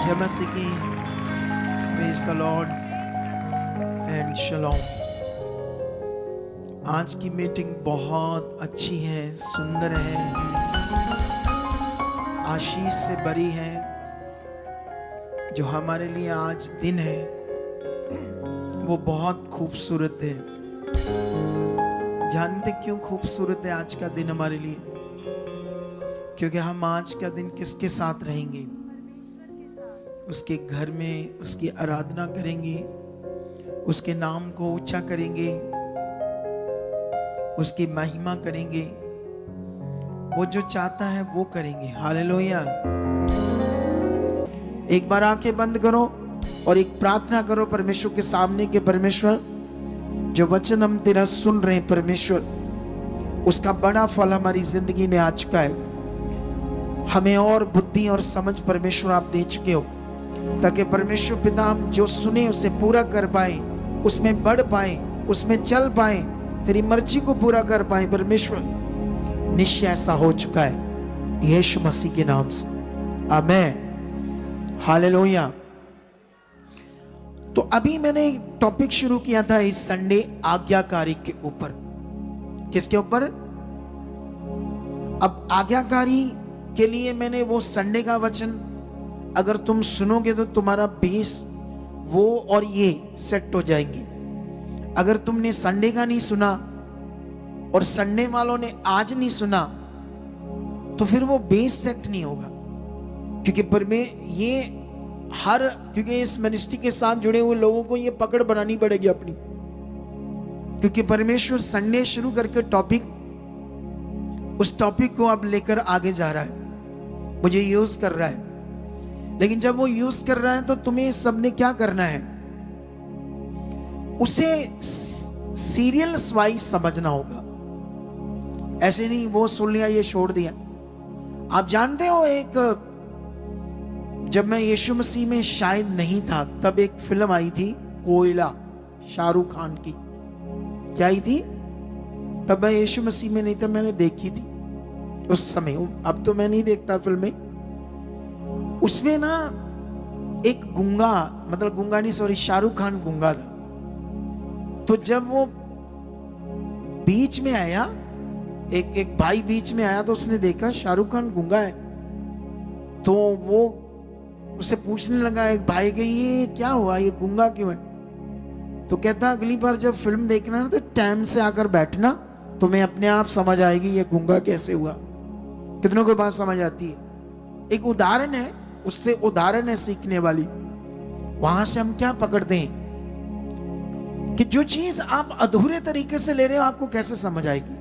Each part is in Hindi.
जय मसीह की। Praise the lord and shalom. आज की मीटिंग बहुत अच्छी है, सुंदर है, आशीष से भरी है। जो हमारे लिए आज दिन है वो बहुत खूबसूरत है। जानते क्यों खूबसूरत है आज का दिन हमारे लिए? क्योंकि हम आज का दिन किसके साथ रहेंगे? उसके घर में उसकी आराधना करेंगे, उसके नाम को ऊंचा करेंगे, उसकी महिमा करेंगे। वो जो चाहता है वो करेंगे। हालेलुया। एक बार आंखें बंद करो और एक प्रार्थना करो परमेश्वर के सामने कि परमेश्वर, जो वचन हम तेरा सुन रहे हैं परमेश्वर, उसका बड़ा फल हमारी जिंदगी में आ चुका है। हमें और बुद्धि और समझ परमेश्वर आप दे चुके हो, ताकि परमेश्वर पिता हम जो सुने उसे पूरा कर पाए, उसमें बढ़ पाए, उसमें चल पाए, तेरी मर्जी को पूरा कर पाए। परमेश्वर निश्चय ऐसा हो चुका है यीशु मसीह के नाम से, आमीन। हालेलुया। तो अभी मैंने एक टॉपिक शुरू किया था इस संडे, आज्ञाकारी के ऊपर। किसके ऊपर? अब आज्ञाकारी के लिए मैंने वो संडे का वचन, अगर तुम सुनोगे तो तुम्हारा बेस वो और ये सेट हो जाएंगे। अगर तुमने संडे का नहीं सुना और संडे वालों ने आज नहीं सुना तो फिर वो बेस सेट नहीं होगा। क्योंकि पर में ये क्योंकि इस मिनिस्ट्री के साथ जुड़े हुए लोगों को ये पकड़ बनानी पड़ेगी अपनी। क्योंकि परमेश्वर संडे शुरू करके उस टॉपिक को अब लेकर आगे जा रहा है, मुझे यूज कर रहा है। लेकिन जब वो यूज कर रहा है तो तुम्हें सबने क्या करना है? उसे सीरियल वाइज समझना होगा। ऐसे नहीं वो सुन लिया ये छोड़ दिया। आप जानते हो, जब मैं यीशु मसीह में शायद नहीं था तब एक फिल्म आई थी कोयला, शाहरुख खान की। क्या आई थी? तब मैं यीशु मसीह में नहीं था, मैंने देखी थी उस समय। अब तो मैं नहीं देखता फिल्में। उसमें ना एक गूंगा, मतलब गूंगा नहीं, सॉरी, शाहरुख खान गूंगा था। तो जब वो बीच में आया, एक भाई बीच में आया तो उसने देखा शाहरुख खान गूंगा है। तो वो उसे पूछने लगा एक भाई के, ये क्या हुआ, ये गूंगा क्यों है? तो कहता, अगली बार जब फिल्म देखना ना तो टाइम से आकर बैठना, तुम्हें अपने आप समझ आएगी ये गूंगा कैसे हुआ। कितनों को बात समझ आती है? एक उदाहरण है, उससे उदाहरण है सीखने वाली। वहां से हम क्या पकड़ते हैं कि जो चीज आप अधूरे तरीके से ले रहे हो आपको कैसे समझ आएगी?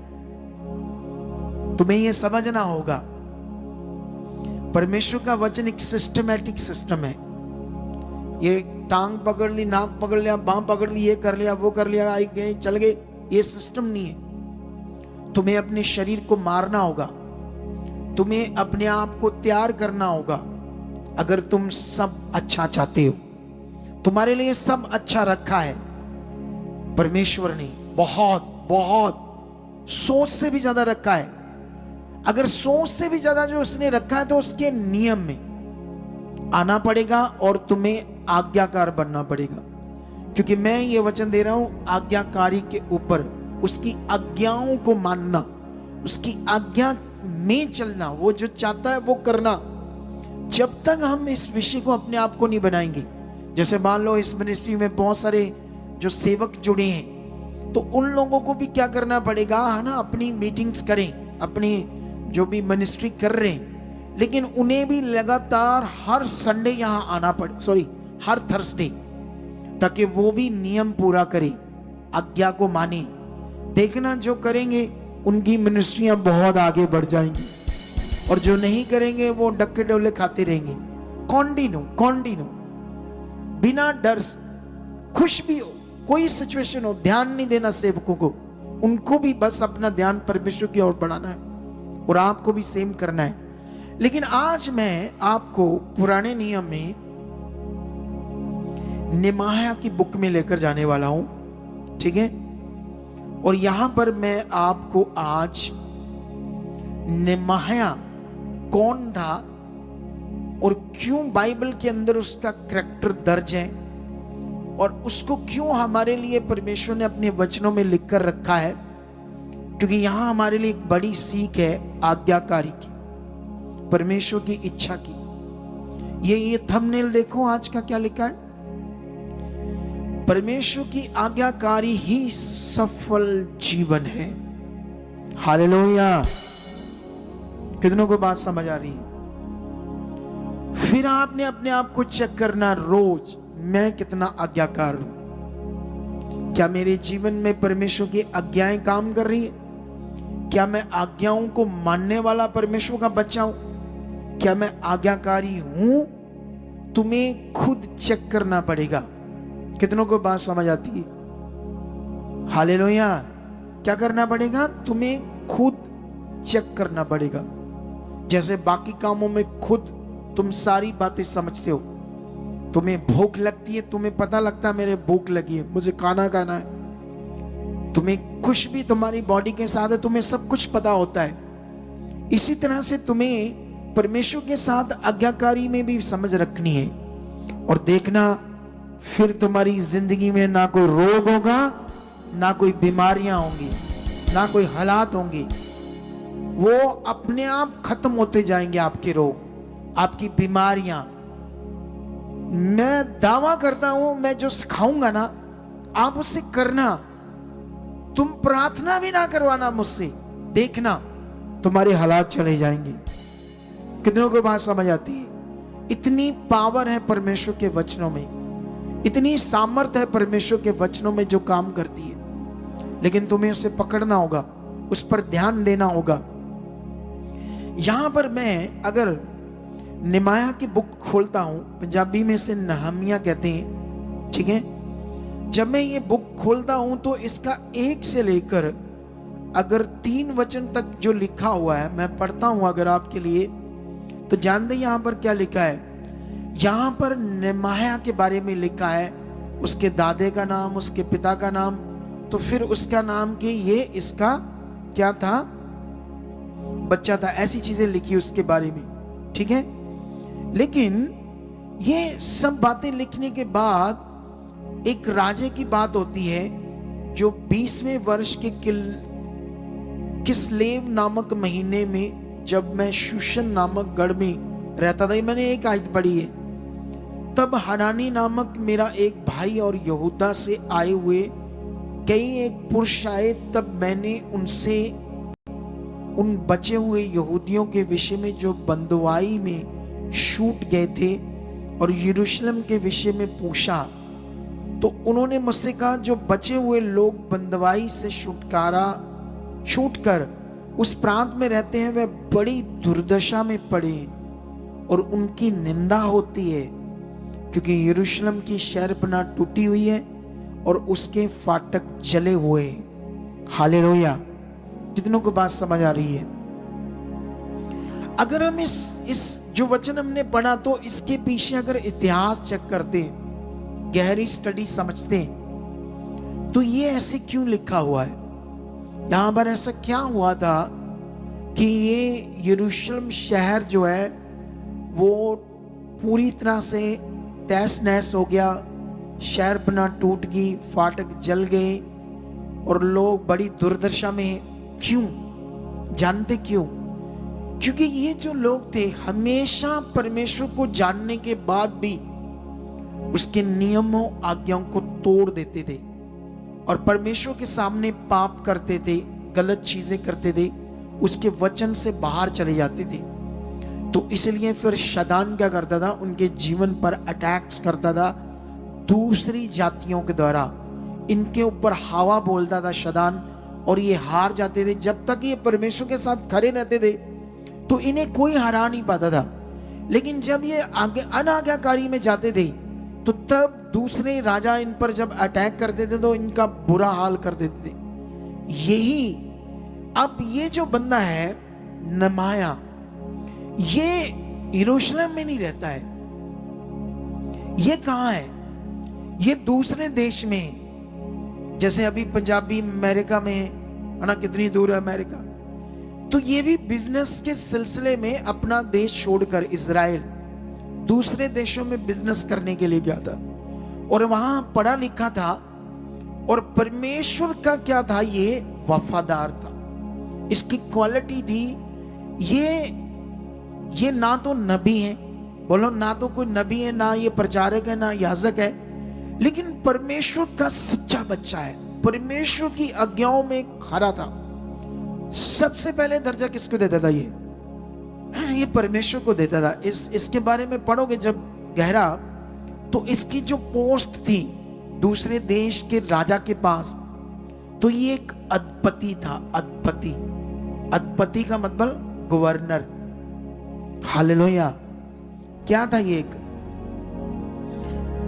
तुम्हें यह समझना होगा परमेश्वर का वचन एक सिस्टमैटिक सिस्टम है। ये टांग पकड़ ली, नाक पकड़ लिया, बांह पकड़ ली, ये कर लिया, वो कर लिया, आई गए, चल गए, ये सिस्टम नहीं है। तुम्हें अपने शरीर को मारना होगा, तुम्हें अपने आप को तैयार करना होगा। अगर तुम सब अच्छा चाहते हो, तुम्हारे लिए सब अच्छा रखा है परमेश्वर ने, बहुत बहुत सोच से भी ज्यादा रखा है। अगर सोच से भी ज्यादा जो उसने रखा है तो उसके नियम में आना पड़ेगा और तुम्हें आज्ञाकार बनना पड़ेगा। क्योंकि मैं ये वचन दे रहा हूं आज्ञाकारी के ऊपर, उसकी आज्ञाओं को मानना, उसकी आज्ञा में चलना, वो जो चाहता है वो करना। जब तक हम इस विषय को अपने आप को नहीं बनाएंगे, जैसे मान लो इस मिनिस्ट्री में बहुत सारे जो सेवक जुड़े हैं, तो उन लोगों को भी क्या करना पड़ेगा, है ना, अपनी मीटिंग्स करें, अपनी जो भी मिनिस्ट्री कर रहे हैं, लेकिन उन्हें भी लगातार हर संडे यहां आना पड़े, सॉरी हर थर्सडे, ताकि वो भी नियम पूरा करे, आज्ञा को माने। देखना जो करेंगे उनकी मिनिस्ट्रियां बहुत आगे बढ़ जाएंगी, और जो नहीं करेंगे वो डक्के डोले खाते रहेंगे। कॉन्टिन्यू बिना डर, खुश भी हो, कोई सिचुएशन हो, ध्यान नहीं देना सेवकों को, उनको भी बस अपना ध्यान परमेश्वर की ओर बढ़ाना है, और आपको भी सेम करना है। लेकिन आज मैं आपको पुराने नियम में नेमाया की बुक में लेकर जाने वाला हूं, ठीक है? और यहां पर मैं आपको आज नेमाया कौन था और क्यों बाइबल के अंदर उसका करैक्टर दर्ज है, और उसको क्यों हमारे लिए परमेश्वर ने अपने वचनों में लिखकर रखा है, क्योंकि यहां हमारे लिए एक बड़ी सीख है आज्ञाकारी की, परमेश्वर की इच्छा की। ये थंबनेल देखो, आज का क्या लिखा है, परमेश्वर की आज्ञाकारी ही सफल जीवन है। हालेलुया। कितनों को बात समझ आ रही है? फिर आपने अपने आप को चेक करना रोज, मैं कितना आज्ञाकार हूं? क्या मेरे जीवन में परमेश्वर की आज्ञाएं काम कर रही है? क्या मैं आज्ञाओं को मानने वाला परमेश्वर का बच्चा हूं? क्या मैं आज्ञाकारी हूं? तुम्हें खुद चेक करना पड़ेगा। कितनों को बात समझ आती है? हालेलुया। क्या करना पड़ेगा? तुम्हें खुद चेक करना पड़ेगा। जैसे बाकी कामों में खुद तुम सारी बातें समझते हो, तुम्हें भूख लगती है, तुम्हें पता लगता है मेरे भूख लगी है, मुझे खाना खाना है। तुम्हें कुछ भी तुम्हारी बॉडी के साथ है, तुम्हें सब कुछ पता होता है। इसी तरह से तुम्हें परमेश्वर के साथ आज्ञाकारी में भी समझ रखनी है। और देखना, फिर तुम्हारी जिंदगी में ना कोई रोग होगा, ना कोई बीमारियां होंगी, ना कोई हालात होंगे। वो अपने आप खत्म होते जाएंगे, आपके रोग, आपकी बीमारियां। मैं दावा करता हूं, मैं जो सिखाऊंगा ना, आप उससे करना। तुम प्रार्थना भी ना करवाना मुझसे, देखना तुम्हारे हालात चले जाएंगे। कितनों को बात समझ आती है? इतनी पावर है परमेश्वर के वचनों में, इतनी सामर्थ है परमेश्वर के वचनों में जो काम करती है। लेकिन तुम्हें उसे पकड़ना होगा, उस पर ध्यान देना होगा। यहां पर मैं अगर निमाया की बुक खोलता हूं, पंजाबी में से नहमिया कहते हैं, ठीक है। जब मैं ये बुक खोलता हूं तो इसका 1 से लेकर अगर 3 वचन तक जो लिखा हुआ है मैं पढ़ता हूं अगर आपके लिए, तो जानते यहां पर क्या लिखा है? यहां पर निमाया के बारे में लिखा है, उसके दादे का नाम, उसके पिता का नाम, तो फिर उसका नाम कि ये इसका क्या था, बच्चा था, ऐसी चीजें लिखी उसके बारे में, ठीक है। लेकिन ये सब बातें लिखने के बाद एक राजे की बात होती है जो 20वें वर्ष के किस्लेव नामक महीने में, जब मैं शूशन नामक गढ़ में रहता था, मैंने एक आयत पढ़ी है, तब हनानी नामक मेरा एक भाई और यहूदा से आए हुए कई एक पुरुष आए, तब मैंने उनसे उन बचे हुए यहूदियों के विषय में जो बंदुआई में छूट गए थे और यरूशलेम के विषय में पूछा। तो उन्होंने मुझसे कहा, जो बचे हुए लोग बंदवाई से छूटकर उस प्रांत में रहते हैं, वे बड़ी दुर्दशा में पड़े और उनकी निंदा होती है, क्योंकि यरूशलेम की शहरपनाह टूटी हुई है और उसके फाटक जले हुए। हालेलुया। कितनों को बात समझ आ रही है? अगर हम इस जो वचन हमने पढ़ा, तो इसके पीछे अगर इतिहास चेक करते, गहरी स्टडी समझते, तो ये ऐसे क्यों लिखा हुआ है? यहां पर ऐसा क्या हुआ था कि ये यरूशलेम शहर जो है वो पूरी तरह से तहस नहस हो गया, शहरपनाह टूट गई, फाटक जल गए और लोग बड़ी दुर्दशा में हैं। क्यों? जानते क्यों? क्योंकि ये जो लोग थे हमेशा परमेश्वर को जानने के बाद भी उसके नियमों आज्ञाओं को तोड़ देते थे और परमेश्वर के सामने पाप करते थे, गलत चीजें करते थे, उसके वचन से बाहर चले जाते थे। तो इसलिए फिर शैतान क्या करता था? उनके जीवन पर अटैक्स करता था दूसरी जातियों के द्वारा। इनके ऊपर हवा बोलता था शैतान और ये हार जाते थे। जब तक ये परमेश्वर के साथ खड़े रहते थे तो इन्हें कोई हरा नहीं पाता था, लेकिन जब ये आगे अनाज्ञाकारी में जाते थे तो तब दूसरे राजा इन पर जब अटैक करते थे तो इनका बुरा हाल कर देते थे। यही अब ये जो बंदा है नमाया, ये यरूशलेम में नहीं रहता है। ये कहां है? ये दूसरे देश में, जैसे अभी पंजाबी अमेरिका में है ना, कितनी दूर है अमेरिका। तो ये भी बिजनेस के सिलसिले में अपना देश छोड़कर इजराइल दूसरे देशों में बिजनेस करने के लिए गया था और वहां पढ़ा लिखा था और परमेश्वर का क्या था, ये वफादार था, इसकी क्वालिटी थी। ये ना तो नबी है, बोलो ना तो कोई नबी है, ना ये प्रचारक है, ना याजक है, लेकिन परमेश्वर का सच्चा बच्चा है, परमेश्वर की आज्ञाओं में खरा था। सबसे पहले दर्जा किसको देता था? ये परमेश्वर को देता था। इसके बारे में पढ़ोगे जब गहरा, तो इसकी जो पोस्ट थी दूसरे देश के राजा के पास, तो ये एक अधिपति था। अधिपति का मतलब गवर्नर। हालेलुया। क्या था ये? एक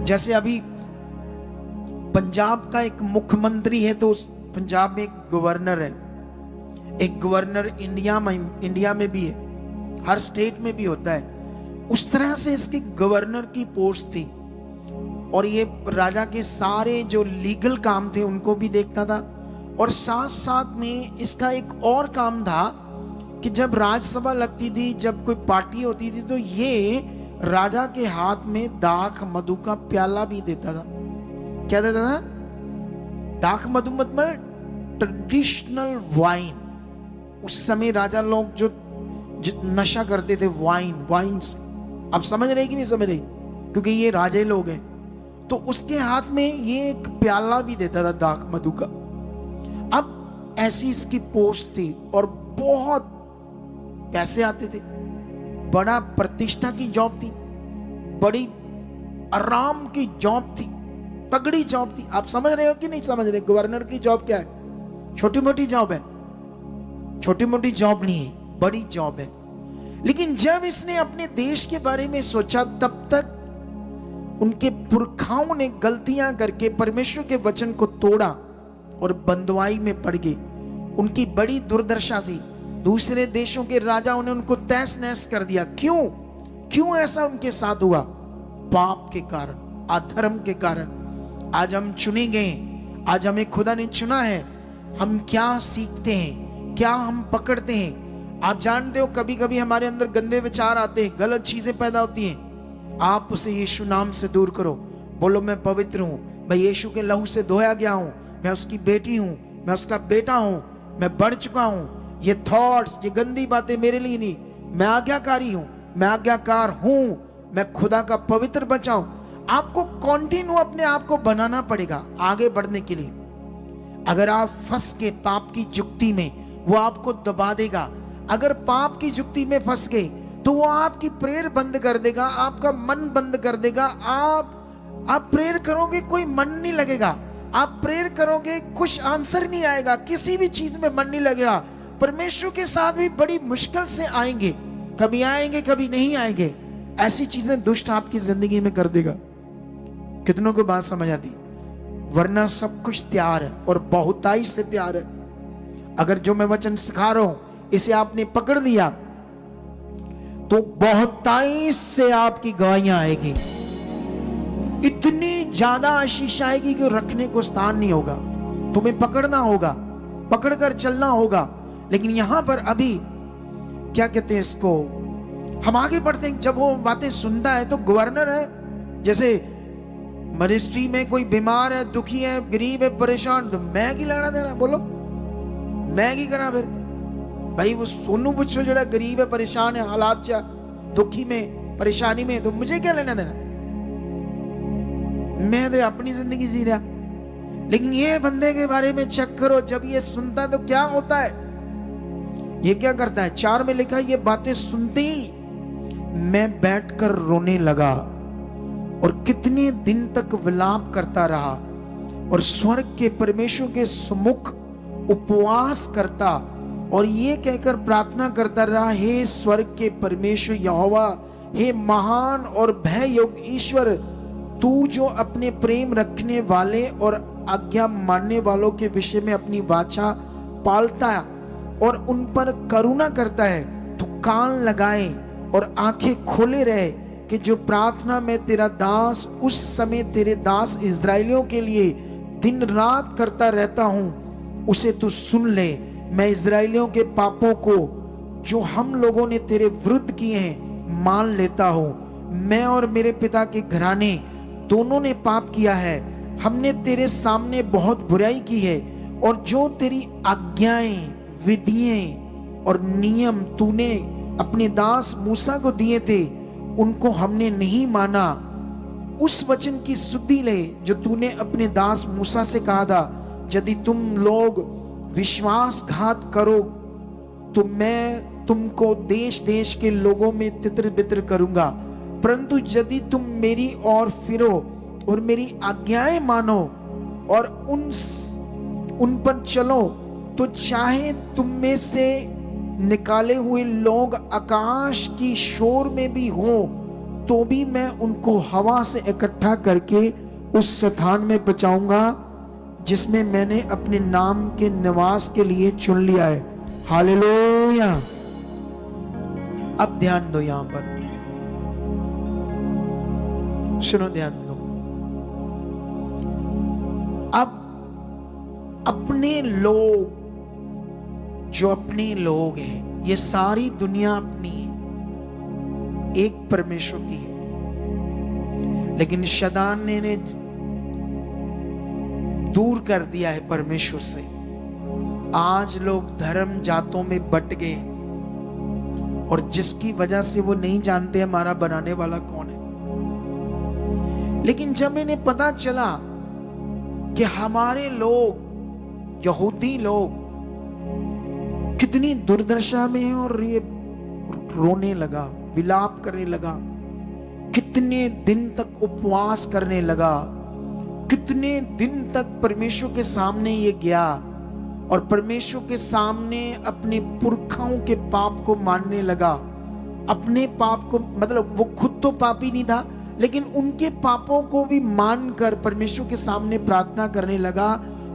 जैसे अभी पंजाब का एक मुख्यमंत्री है तो उस पंजाब में एक गवर्नर है। एक गवर्नर इंडिया में भी है, हर स्टेट में भी होता है। उस तरह से इसकी गवर्नर की पोस्ट थी और ये राजा के सारे जो लीगल काम थे उनको भी देखता था। और साथ साथ में इसका एक और काम था कि जब राज्यसभा लगती थी, जब कोई पार्टी होती थी, तो ये राजा के हाथ में दाख मधु का प्याला भी देता था। क्या देता था? दाख मधु मतलब ट्रेडिशनल वाइन। उस समय राजा लोग जो नशा करते थे वाइन्स। आप समझ रहे कि नहीं समझ रहे? क्योंकि ये राजे लोग हैं, तो उसके हाथ में ये एक प्याला भी देता था दाख मधु का। अब ऐसी इसकी पोस्ट थी और बहुत पैसे आते थे, बड़ा प्रतिष्ठा की जॉब थी, बड़ी आराम की जॉब थी, तगड़ी जॉब थी। आप समझ रहे हो कि नहीं समझ रहे? गवर्नर की जॉब क्या है? छोटी मोटी जॉब है? छोटी मोटी जॉब नहीं है, बड़ी जॉब है। लेकिन जब इसने अपने देश के बारे में सोचा, तब तक उनके पुरखाओं ने गलतियां करके परमेश्वर के वचन को तोड़ा और बंदवाई में पड़ गए। उनकी बड़ी दुर्दशा थी। दूसरे देशों के राजाओं ने उनको तहस नहस कर दिया। क्यों ऐसा उनके साथ हुआ? पाप के कारण, अधर्म के कारण। आज हम चुने गए, आज हमें खुदा ने चुना है। हम क्या सीखते हैं, क्या हम पकड़ते हैं? आप जानते हो कभी कभी हमारे अंदर गंदे विचार आते हैं, गलत चीजें पैदा होती हैं। आप उसे यीशु नाम से दूर करो। बोलो मैं पवित्र हूं, मैं यीशु के लहू से धोया गया हूं, मैं उसकी बेटी हूं, मैं उसका बेटा हूं, मैं बढ़ चुका हूं। ये थॉट्स, ये गंदी बातें मेरे लिए नहीं। मैं आज्ञाकारी हूं, मैं आज्ञाकार हूं, मैं खुदा का पवित्र बच्चा हूं। आपको कॉन्टिन्यू अपने आप को बनाना पड़ेगा आगे बढ़ने के लिए। अगर आप फंस के पाप की जुक्ति में, वो आपको दबा देगा। अगर पाप की जुक्ति में फंस गए तो वो आपकी प्रेयर बंद कर देगा, आपका मन बंद कर देगा। आप प्रेयर करोगे, कोई मन नहीं लगेगा। आप प्रेयर करोगे, कुछ आंसर नहीं आएगा, किसी भी चीज में मन नहीं लगेगा। परमेश्वर के साथ भी बड़ी मुश्किल से आएंगे, कभी आएंगे कभी नहीं आएंगे। ऐसी चीजें दुष्ट आपकी जिंदगी में कर देगा। कितनों को बात समझ आती? वरना सब कुछ तैयार है और बहुताई से तैयार है। अगर जो मैं वचन सिखा रहा हूं इसे आपने पकड़ लिया तो बहुताई से आपकी गवाहियां आएगी। इतनी ज्यादा आशीष आएगी कि रखने को स्थान नहीं होगा। तुम्हें पकड़ना होगा, पकड़कर चलना होगा। लेकिन यहां पर अभी क्या कहते हैं इसको, हम आगे बढ़ते हैं। जब वो बातें सुनता है तो गवर्नर है, जैसे मिनिस्ट्री में कोई बीमार है, दुखी है, गरीब है, परेशान, तो मैं की लेना देना? बोलो मैं की करा? फिर भाई वो सोनू पुछो जड़ा गरीब है, परेशान है, हालात चा दुखी में, परेशानी में, तो मुझे क्या लेना देना? मैं तो अपनी जिंदगी जी रहा। लेकिन ये बंदे के बारे में चेक करो, जब ये सुनता है तो क्या होता है? ये क्या करता है? 4 में लिखा है, ये बातें सुनते ही मैं बैठकर रोने लगा और कितने दिन तक विलाप करता रहा और स्वर्ग के परमेश्वर के सम्मुख उपवास करता और ये कहकर प्रार्थना करता रहा, हे स्वर्ग के परमेश्वर यहोवा, हे महान और भय योग्य ईश्वर, तू जो अपने प्रेम रखने वाले और आज्ञा मानने वालों के विषय में अपनी वाचा पालता है और उन पर करुणा करता है, तू कान लगाए और आंखें खोले रहे कि जो प्रार्थना में तेरा दास उस समय तेरे दास इस्राएलियों के लिए दिन रात करता रहता हूं, उसे तू सुन ले। मैं इस्राएलियों के पापों को जो हम लोगों ने तेरे विरुद्ध किए हैं मान लेता हूं। मैं और मेरे पिता के घराने दोनों ने पाप किया है, हमने तेरे सामने बहुत बुराई की है, और जो तेरी आज्ञाएं, विधियां और नियम तूने अपने दास मूसा को दिए थे, उनको हमने नहीं माना। उस वचन की सुधि ले जो तूने अपने दास मूसा से कहा था, यदि तुम लोग विश्वासघात करो तो मैं तुमको देश देश के लोगों में तितर बितर करूंगा, परंतु यदि तुम मेरी ओर फिरो और मेरी आज्ञाएं मानो और उन पर चलो, तो चाहे तुम में से निकाले हुए लोग आकाश की शोर में भी हो, तो भी मैं उनको हवा से इकट्ठा करके उस स्थान में पहुंचाऊंगा जिसमें मैंने अपने नाम के निवास के लिए चुन लिया है। हालेलुया। अब ध्यान दो, यहां पर सुनो, ध्यान दो। अब अपने लोग, जो अपने लोग हैं, ये सारी दुनिया अपनी है, एक परमेश्वर की है, लेकिन शैतान ने दूर कर दिया है परमेश्वर से। आज लोग धर्म जातों में बट गए, और जिसकी वजह से वो नहीं जानते हमारा बनाने वाला कौन है। लेकिन जब इन्हें पता चला कि हमारे लोग, यहूदी लोग कितनी दुर्दशा में है, और ये रोने लगा, विलाप करने लगा, कितने दिन तक उपवास करने लगा, कितने दिन तक परमेश्वर के सामने ये गया और परमेश्वर के सामने अपने पुरखाओं के पाप को मानने लगा। अपने पाप को, मतलब वो खुद तो पापी नहीं था, लेकिन उनके पापों को भी मानकर परमेश्वर के सामने प्रार्थना करने लगा,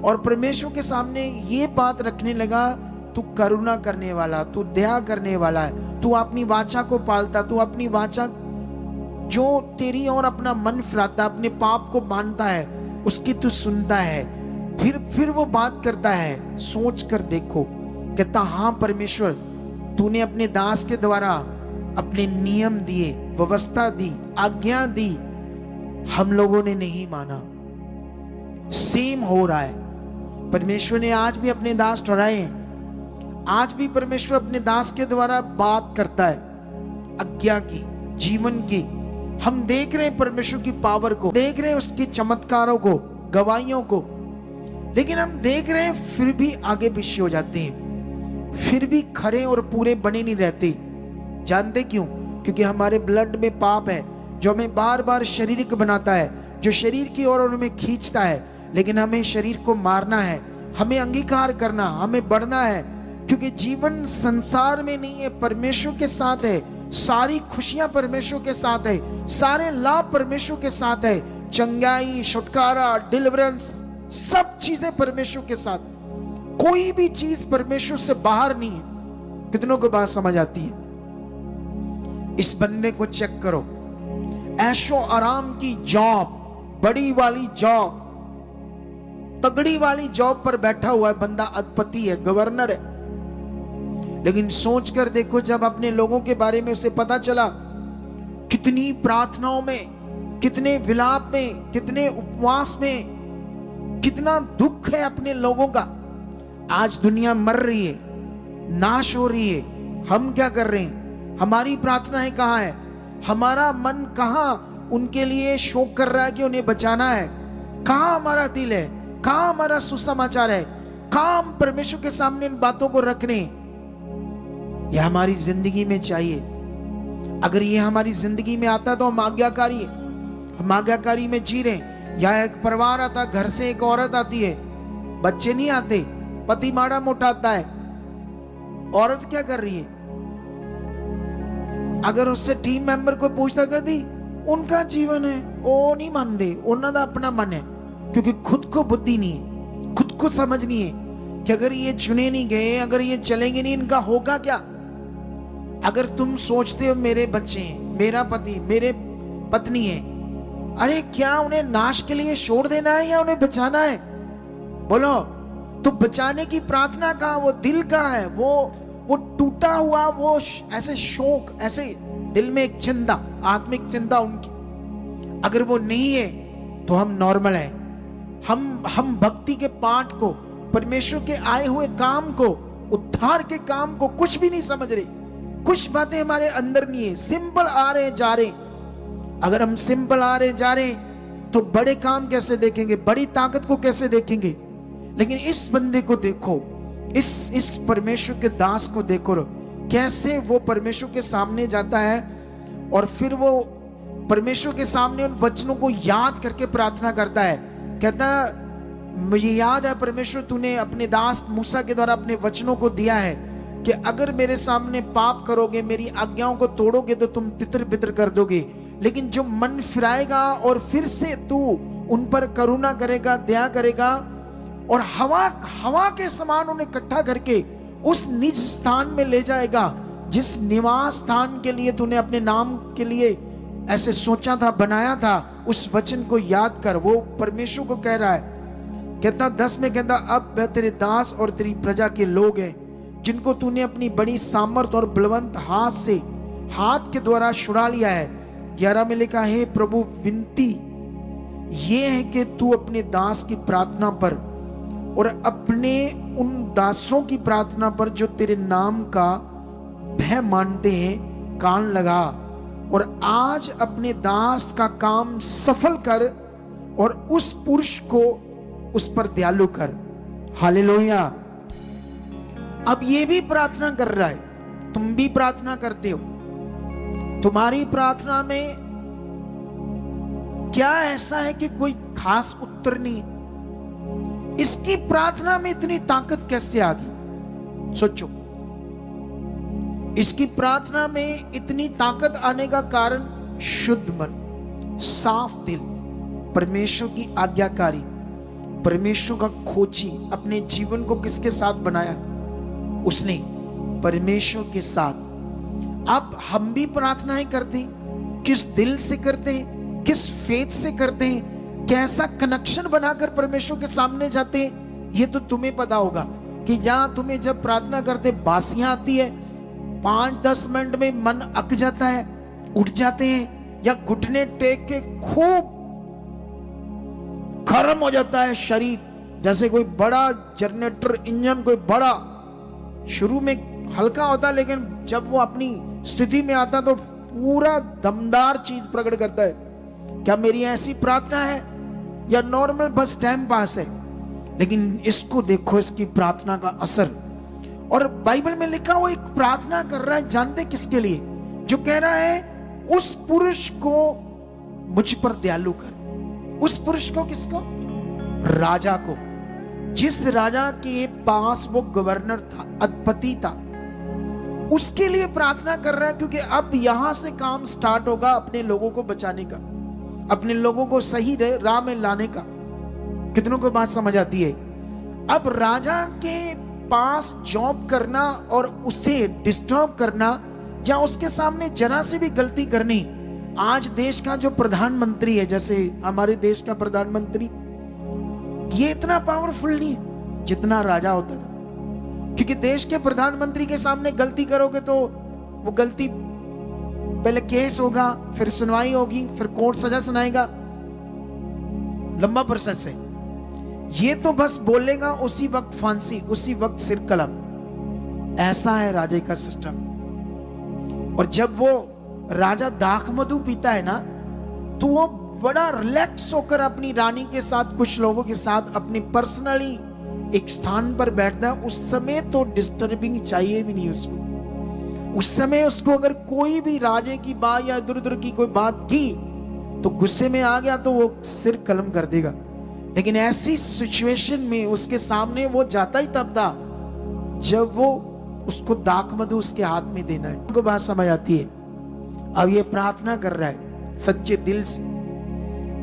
और परमेश्वर के सामने ये बात रखने लगा, तू करुणा करने वाला, तू दया करने वाला है, तू अपनी वाचा को पालता, तू अपनी वाचा जो तेरी और अपना मन फिराता, अपने पाप को मानता है, उसकी तू सुनता है। फिर वो बात करता है, सोच कर देखो, कहता हाँ परमेश्वर, तूने अपने दास के द्वारा अपने नियम दिए, व्यवस्था दी, आज्ञा दी, हम लोगों ने नहीं माना। सेम हो रहा है, परमेश्वर ने आज भी अपने दास ठहराए हैं। आज भी परमेश्वर अपने दास के द्वारा बात करता है, आज्ञा की, जीवन की। हम देख रहे हैं परमेश्वर की पावर को, देख रहे हैं उसके चमत्कारों को, गवाहियों को, लेकिन हम देख रहे हैं फिर भी आगे पीछे हो जाते हैं, फिर भी खरे और पूरे बने नहीं रहते। जानते क्यों? क्योंकि हमारे ब्लड में पाप है, जो हमें बार बार शारीरिक बनाता है, जो शरीर की ओर हमें खींचता है। लेकिन हमें शरीर को मारना है, हमें अंगीकार करना, हमें बढ़ना है, क्योंकि जीवन संसार में नहीं है, परमेश्वर के साथ है। सारी खुशियां परमेश्वर के साथ है, सारे लाभ परमेश्वर के साथ है, चंगाई, छुटकारा, डिलीवरेंस, सब चीजें परमेश्वर के साथ। कोई भी चीज परमेश्वर से बाहर नहीं है। कितनों को बात समझ आती है? इस बंदे को चेक करो, ऐशो आराम की जॉब, बड़ी वाली जॉब, तगड़ी वाली जॉब पर बैठा हुआ है बंदा, अधिपति है, गवर्नर है। लेकिन सोच कर देखो, जब अपने लोगों के बारे में उसे पता चला, कितनी प्रार्थनाओं में, कितने विलाप में, कितने उपवास में, कितना दुख है अपने लोगों का। आज दुनिया मर रही है, नाश हो रही है, हम क्या कर रहे हैं? हमारी प्रार्थनाएं कहाँ है? हमारा मन कहाँ उनके लिए शोक कर रहा है कि उन्हें बचाना है? कहाँ हमारा दिल है? कहाँ हमारा सुसमाचार है? कहाँ हम परमेश्वर के सामने इन बातों को रखने? यह हमारी जिंदगी में चाहिए। अगर ये हमारी जिंदगी में आता तो हम आज्ञाकारी है, हम आज्ञाकारी में जी रहे हैं। या एक परिवार आता, घर से एक औरत आती है, बच्चे नहीं आते, पति माड़ा मोटा आता है, औरत क्या कर रही है? अगर उससे टीम मेंबर को पूछता, कभी उनका जीवन है, वो नहीं मानते, उन्होंने अपना मन है, क्योंकि खुद को बुद्धि नहीं है, खुद को समझ नहीं है कि अगर ये चुने नहीं गए, अगर ये चलेंगे नहीं, इनका होगा क्या? अगर तुम सोचते हो मेरे बच्चे हैं, मेरा पति, मेरे पत्नी है, अरे क्या उन्हें नाश के लिए छोड़ देना है या उन्हें बचाना है? बोलो। तो बचाने की प्रार्थना कहाँ? वो दिल का है, वो टूटा हुआ, वो ऐसे शोक, ऐसे दिल में एक चिंता, आत्मिक चिंता उनकी, अगर वो नहीं है तो हम नॉर्मल है। हम भक्ति के पाठ को, परमेश्वर के आए हुए काम को, उद्धार के काम को कुछ भी नहीं समझ रहे। कुछ बातें हमारे अंदर नहीं है, सिंपल आ रहे जा रहे। अगर हम सिंपल आ रहे जा रहे तो बड़े काम कैसे देखेंगे, बड़ी ताकत को कैसे देखेंगे। लेकिन इस बंदे को देखो, इस परमेश्वर के दास को देखो, कैसे वो परमेश्वर के सामने जाता है और फिर वो परमेश्वर के सामने उन वचनों को याद करके प्रार्थना करता है। कहता मुझे याद है परमेश्वर, तूने अपने दास मूसा के द्वारा अपने वचनों को दिया है कि अगर मेरे सामने पाप करोगे, मेरी आज्ञाओं को तोड़ोगे तो तुम तितर बितर कर दोगे, लेकिन जो मन फिराएगा और फिर से तू उन पर करुणा करेगा, दया करेगा और हवा के समान उन्हें इकट्ठा करके उस निज स्थान में ले जाएगा, जिस निवास स्थान के लिए तूने अपने नाम के लिए ऐसे सोचा था, बनाया था। उस वचन को याद कर। वो परमेश्वर को कह रहा है, कहता 10 में कहता अब वह तेरे दास और तेरी प्रजा के लोग हैं जिनको तूने अपनी बड़ी सामर्थ और बलवंत हाथ के द्वारा छुड़ा लिया है। 11 में लिखा है, प्रभु विनती ये है कि तू अपने दास की प्रार्थना पर और अपने उन दासों की प्रार्थना पर जो तेरे नाम का भय मानते हैं कान लगा, और आज अपने दास का काम सफल कर और उस पुरुष को उस पर दयालु कर। हालेलुया। अब ये भी प्रार्थना कर रहा है, तुम भी प्रार्थना करते हो। तुम्हारी प्रार्थना में क्या ऐसा है कि कोई खास उत्तर नहीं? इसकी प्रार्थना में इतनी ताकत कैसे आ गई? सोचो, इसकी प्रार्थना में इतनी ताकत आने का कारण शुद्ध मन, साफ दिल, परमेश्वर की आज्ञाकारी, परमेश्वर का खोजी। अपने जीवन को किसके साथ बनाया? उसने, परमेश्वर के साथ। अब हम भी प्रार्थनाएं करते हैं, किस दिल से करते हैं, किस फेथ से करते हैं, कैसा कनेक्शन बनाकर परमेश्वर के सामने जाते हैं, ये तो तुम्हें पता होगा कि यहाँ तुम्हें जब प्रार्थना करते बासियां आती है, 5-10 मिनट में मन अक जाता है, उठ जाते हैं, या घुटने टेक के खूब गर्म हो जाता है शरीर, जैसे कोई बड़ा जनरेटर इंजन, कोई बड़ा शुरू में हल्का होता, लेकिन जब वो अपनी स्थिति में आता तो पूरा दमदार चीज प्रकट करता है। क्या मेरी ऐसी प्रार्थना है या नॉर्मल बस टाइम पास है? लेकिन इसको देखो, इसकी प्रार्थना का असर। और बाइबल में लिखा वो एक प्रार्थना कर रहा है, जानते किसके लिए? जो कह रहा है उस पुरुष को मुझ पर दयालु कर। उस पुरुष को किसको? राजा को। जिस राजा के पास वो गवर्नर था, अधिपति था, उसके लिए प्रार्थना कर रहा है, क्योंकि अब यहां से काम स्टार्ट होगा अपने लोगों को बचाने का, अपने लोगों को सही राह में लाने का। कितनों को बात समझ आती है? अब राजा के पास जॉब करना और उसे डिस्टर्ब करना या उसके सामने जरा से भी गलती करनी, आज देश का जो प्रधानमंत्री है, जैसे हमारे देश का प्रधानमंत्री, ये इतना पावरफुल नहीं है जितना राजा होता था। क्योंकि देश के प्रधानमंत्री के सामने गलती करोगे तो वो गलती, पहले केस होगा, फिर सुनवाई होगी, फिर कोर्ट सजा सुनाएगा, लंबा प्रोसेस है। ये तो बस बोलेगा उसी वक्त फांसी, उसी वक्त सिर कलम। ऐसा है राजे का सिस्टम। और जब वो राजा दाख मधु पीता है ना, तो वो बड़ा रिलैक्स होकर अपनी रानी के साथ, कुछ लोगों के साथ अपनी पर्सनली एक स्थान पर बैठता है। उस समय तो डिस्टर्बिंग चाहिए भी नहीं उसको। उस समय उसको अगर कोई भी राजे की बात या इधर उधर की कोई बात की तो गुस्से में आ गया तो वो सिर कलम कर देगा। लेकिन ऐसी सिचुएशन में उसके सामने वो जाता ही तब था जब वो उसको दाख मधु उसके हाथ में देना है। उनको बात समझ आती है। अब ये प्रार्थना कर रहा है सच्चे दिल से,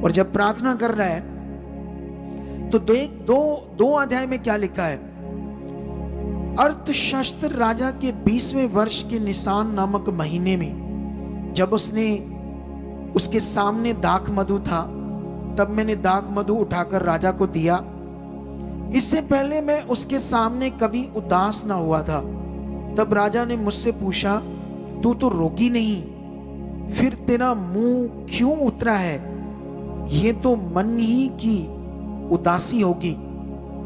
और जब प्रार्थना कर रहा है तो दो अध्याय में क्या लिखा है? अर्थशास्त्र राजा के 20वें वर्ष के निसान नामक महीने में, जब उसके सामने दाख मधु था, तब मैंने दाख मधु उठाकर राजा को दिया। इससे पहले मैं उसके सामने कभी उदास ना हुआ था। तब राजा ने मुझसे पूछा, तू तो रोगी नहीं, फिर तेरा मुंह क्यों उतरा है? ये तो मन ही की उदासी होगी।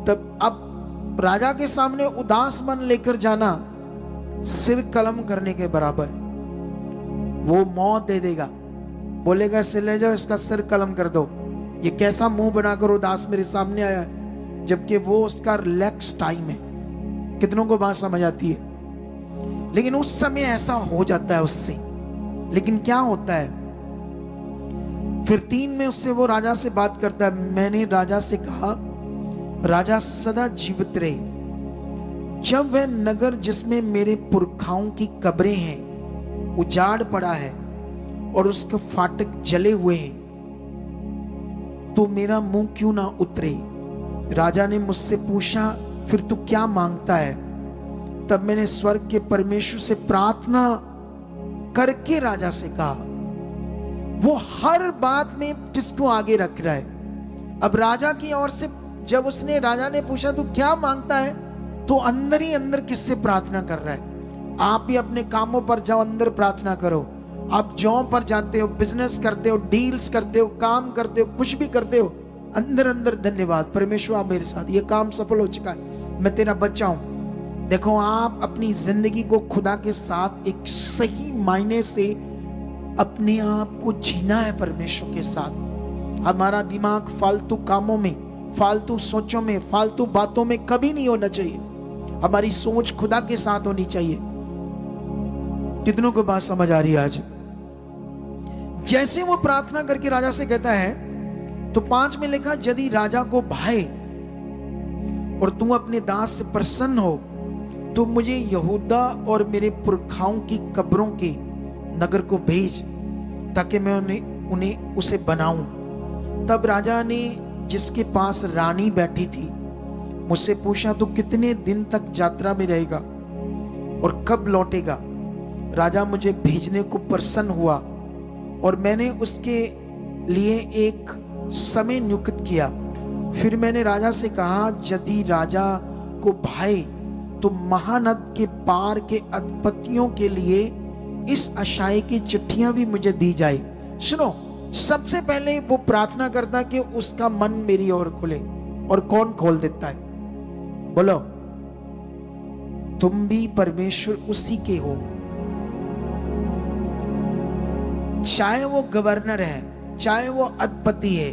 तब अब राजा के सामने उदास मन लेकर जाना सिर कलम करने के बराबर है। वो मौत दे देगा, बोलेगा इसे ले जाओ, इसका सिर कलम कर दो। ये कैसा मुंह बनाकर उदास मेरे सामने आया है, जबकि वो उसका रिलैक्स टाइम है। कितनों को बात समझ आती है? लेकिन उस समय ऐसा हो जाता है उससे। लेकिन क्या होता है फिर 3 में उससे वो राजा से बात करता है। मैंने राजा से कहा, राजा सदा जीवित रहे। जब वह नगर जिसमें मेरे पुरखाओं की कब्रें हैं उजाड़ पड़ा है और उसके फाटक जले हुए हैं, तो मेरा मुंह क्यों ना उतरे? राजा ने मुझसे पूछा, फिर तू क्या मांगता है? तब मैंने स्वर्ग के परमेश्वर से प्रार्थना करके राजा से कहा। वो हर बात में किसको आगे रख रहा है। अब राजा की ओर से जब राजा ने पूछा तू क्या मांगता है, तो अंदर ही अंदर किससे प्रार्थना कर रहा है। आप भी अपने कामों पर जाओ, अंदर प्रार्थना करो। आप जॉब पर जाते हो, बिजनेस करते हो, डील्स करते हो, काम करते हो, कुछ भी करते हो, अंदर अंदर धन्यवाद परमेश्वर आप मेरे साथ, ये काम सफल हो चुका है, मैं तेरा बच्चा हूं। देखो, आप अपनी जिंदगी को खुदा के साथ एक सही मायने से अपने आप को जीना है परमेश्वर के साथ। हमारा दिमाग फालतू कामों में, फालतू सोचों में, फालतू बातों में कभी नहीं होना चाहिए। हमारी सोच खुदा के साथ होनी चाहिए। कितनों को बात समझ आ रही है आज? जैसे वो प्रार्थना करके राजा से कहता है, तो 5 में लिखा, यदि राजा को भाए और तू अपने दास से प्रसन्न हो, तो मुझे यहूदा और मेरे पुरखाओं की कब्रों के नगर को भेज, ताकि मैं उन्हें उसे बनाऊं। तब राजा ने, जिसके पास रानी बैठी थी, मुझसे पूछा, तो कितने दिन तक यात्रा में रहेगा और कब लौटेगा? राजा मुझे भेजने को प्रसन्न हुआ और मैंने उसके लिए एक समय नियुक्त किया। फिर मैंने राजा से कहा, यदि राजा को भाए तो महानद के पार के अधिपतियों के लिए इस आशय की चिट्ठियां भी मुझे दी जाए। सुनो, सबसे पहले वो प्रार्थना करता कि उसका मन मेरी ओर खुले। और कौन खोल देता है? बोलो, तुम भी परमेश्वर उसी के हो। चाहे वो गवर्नर है, चाहे वो अधिपति है,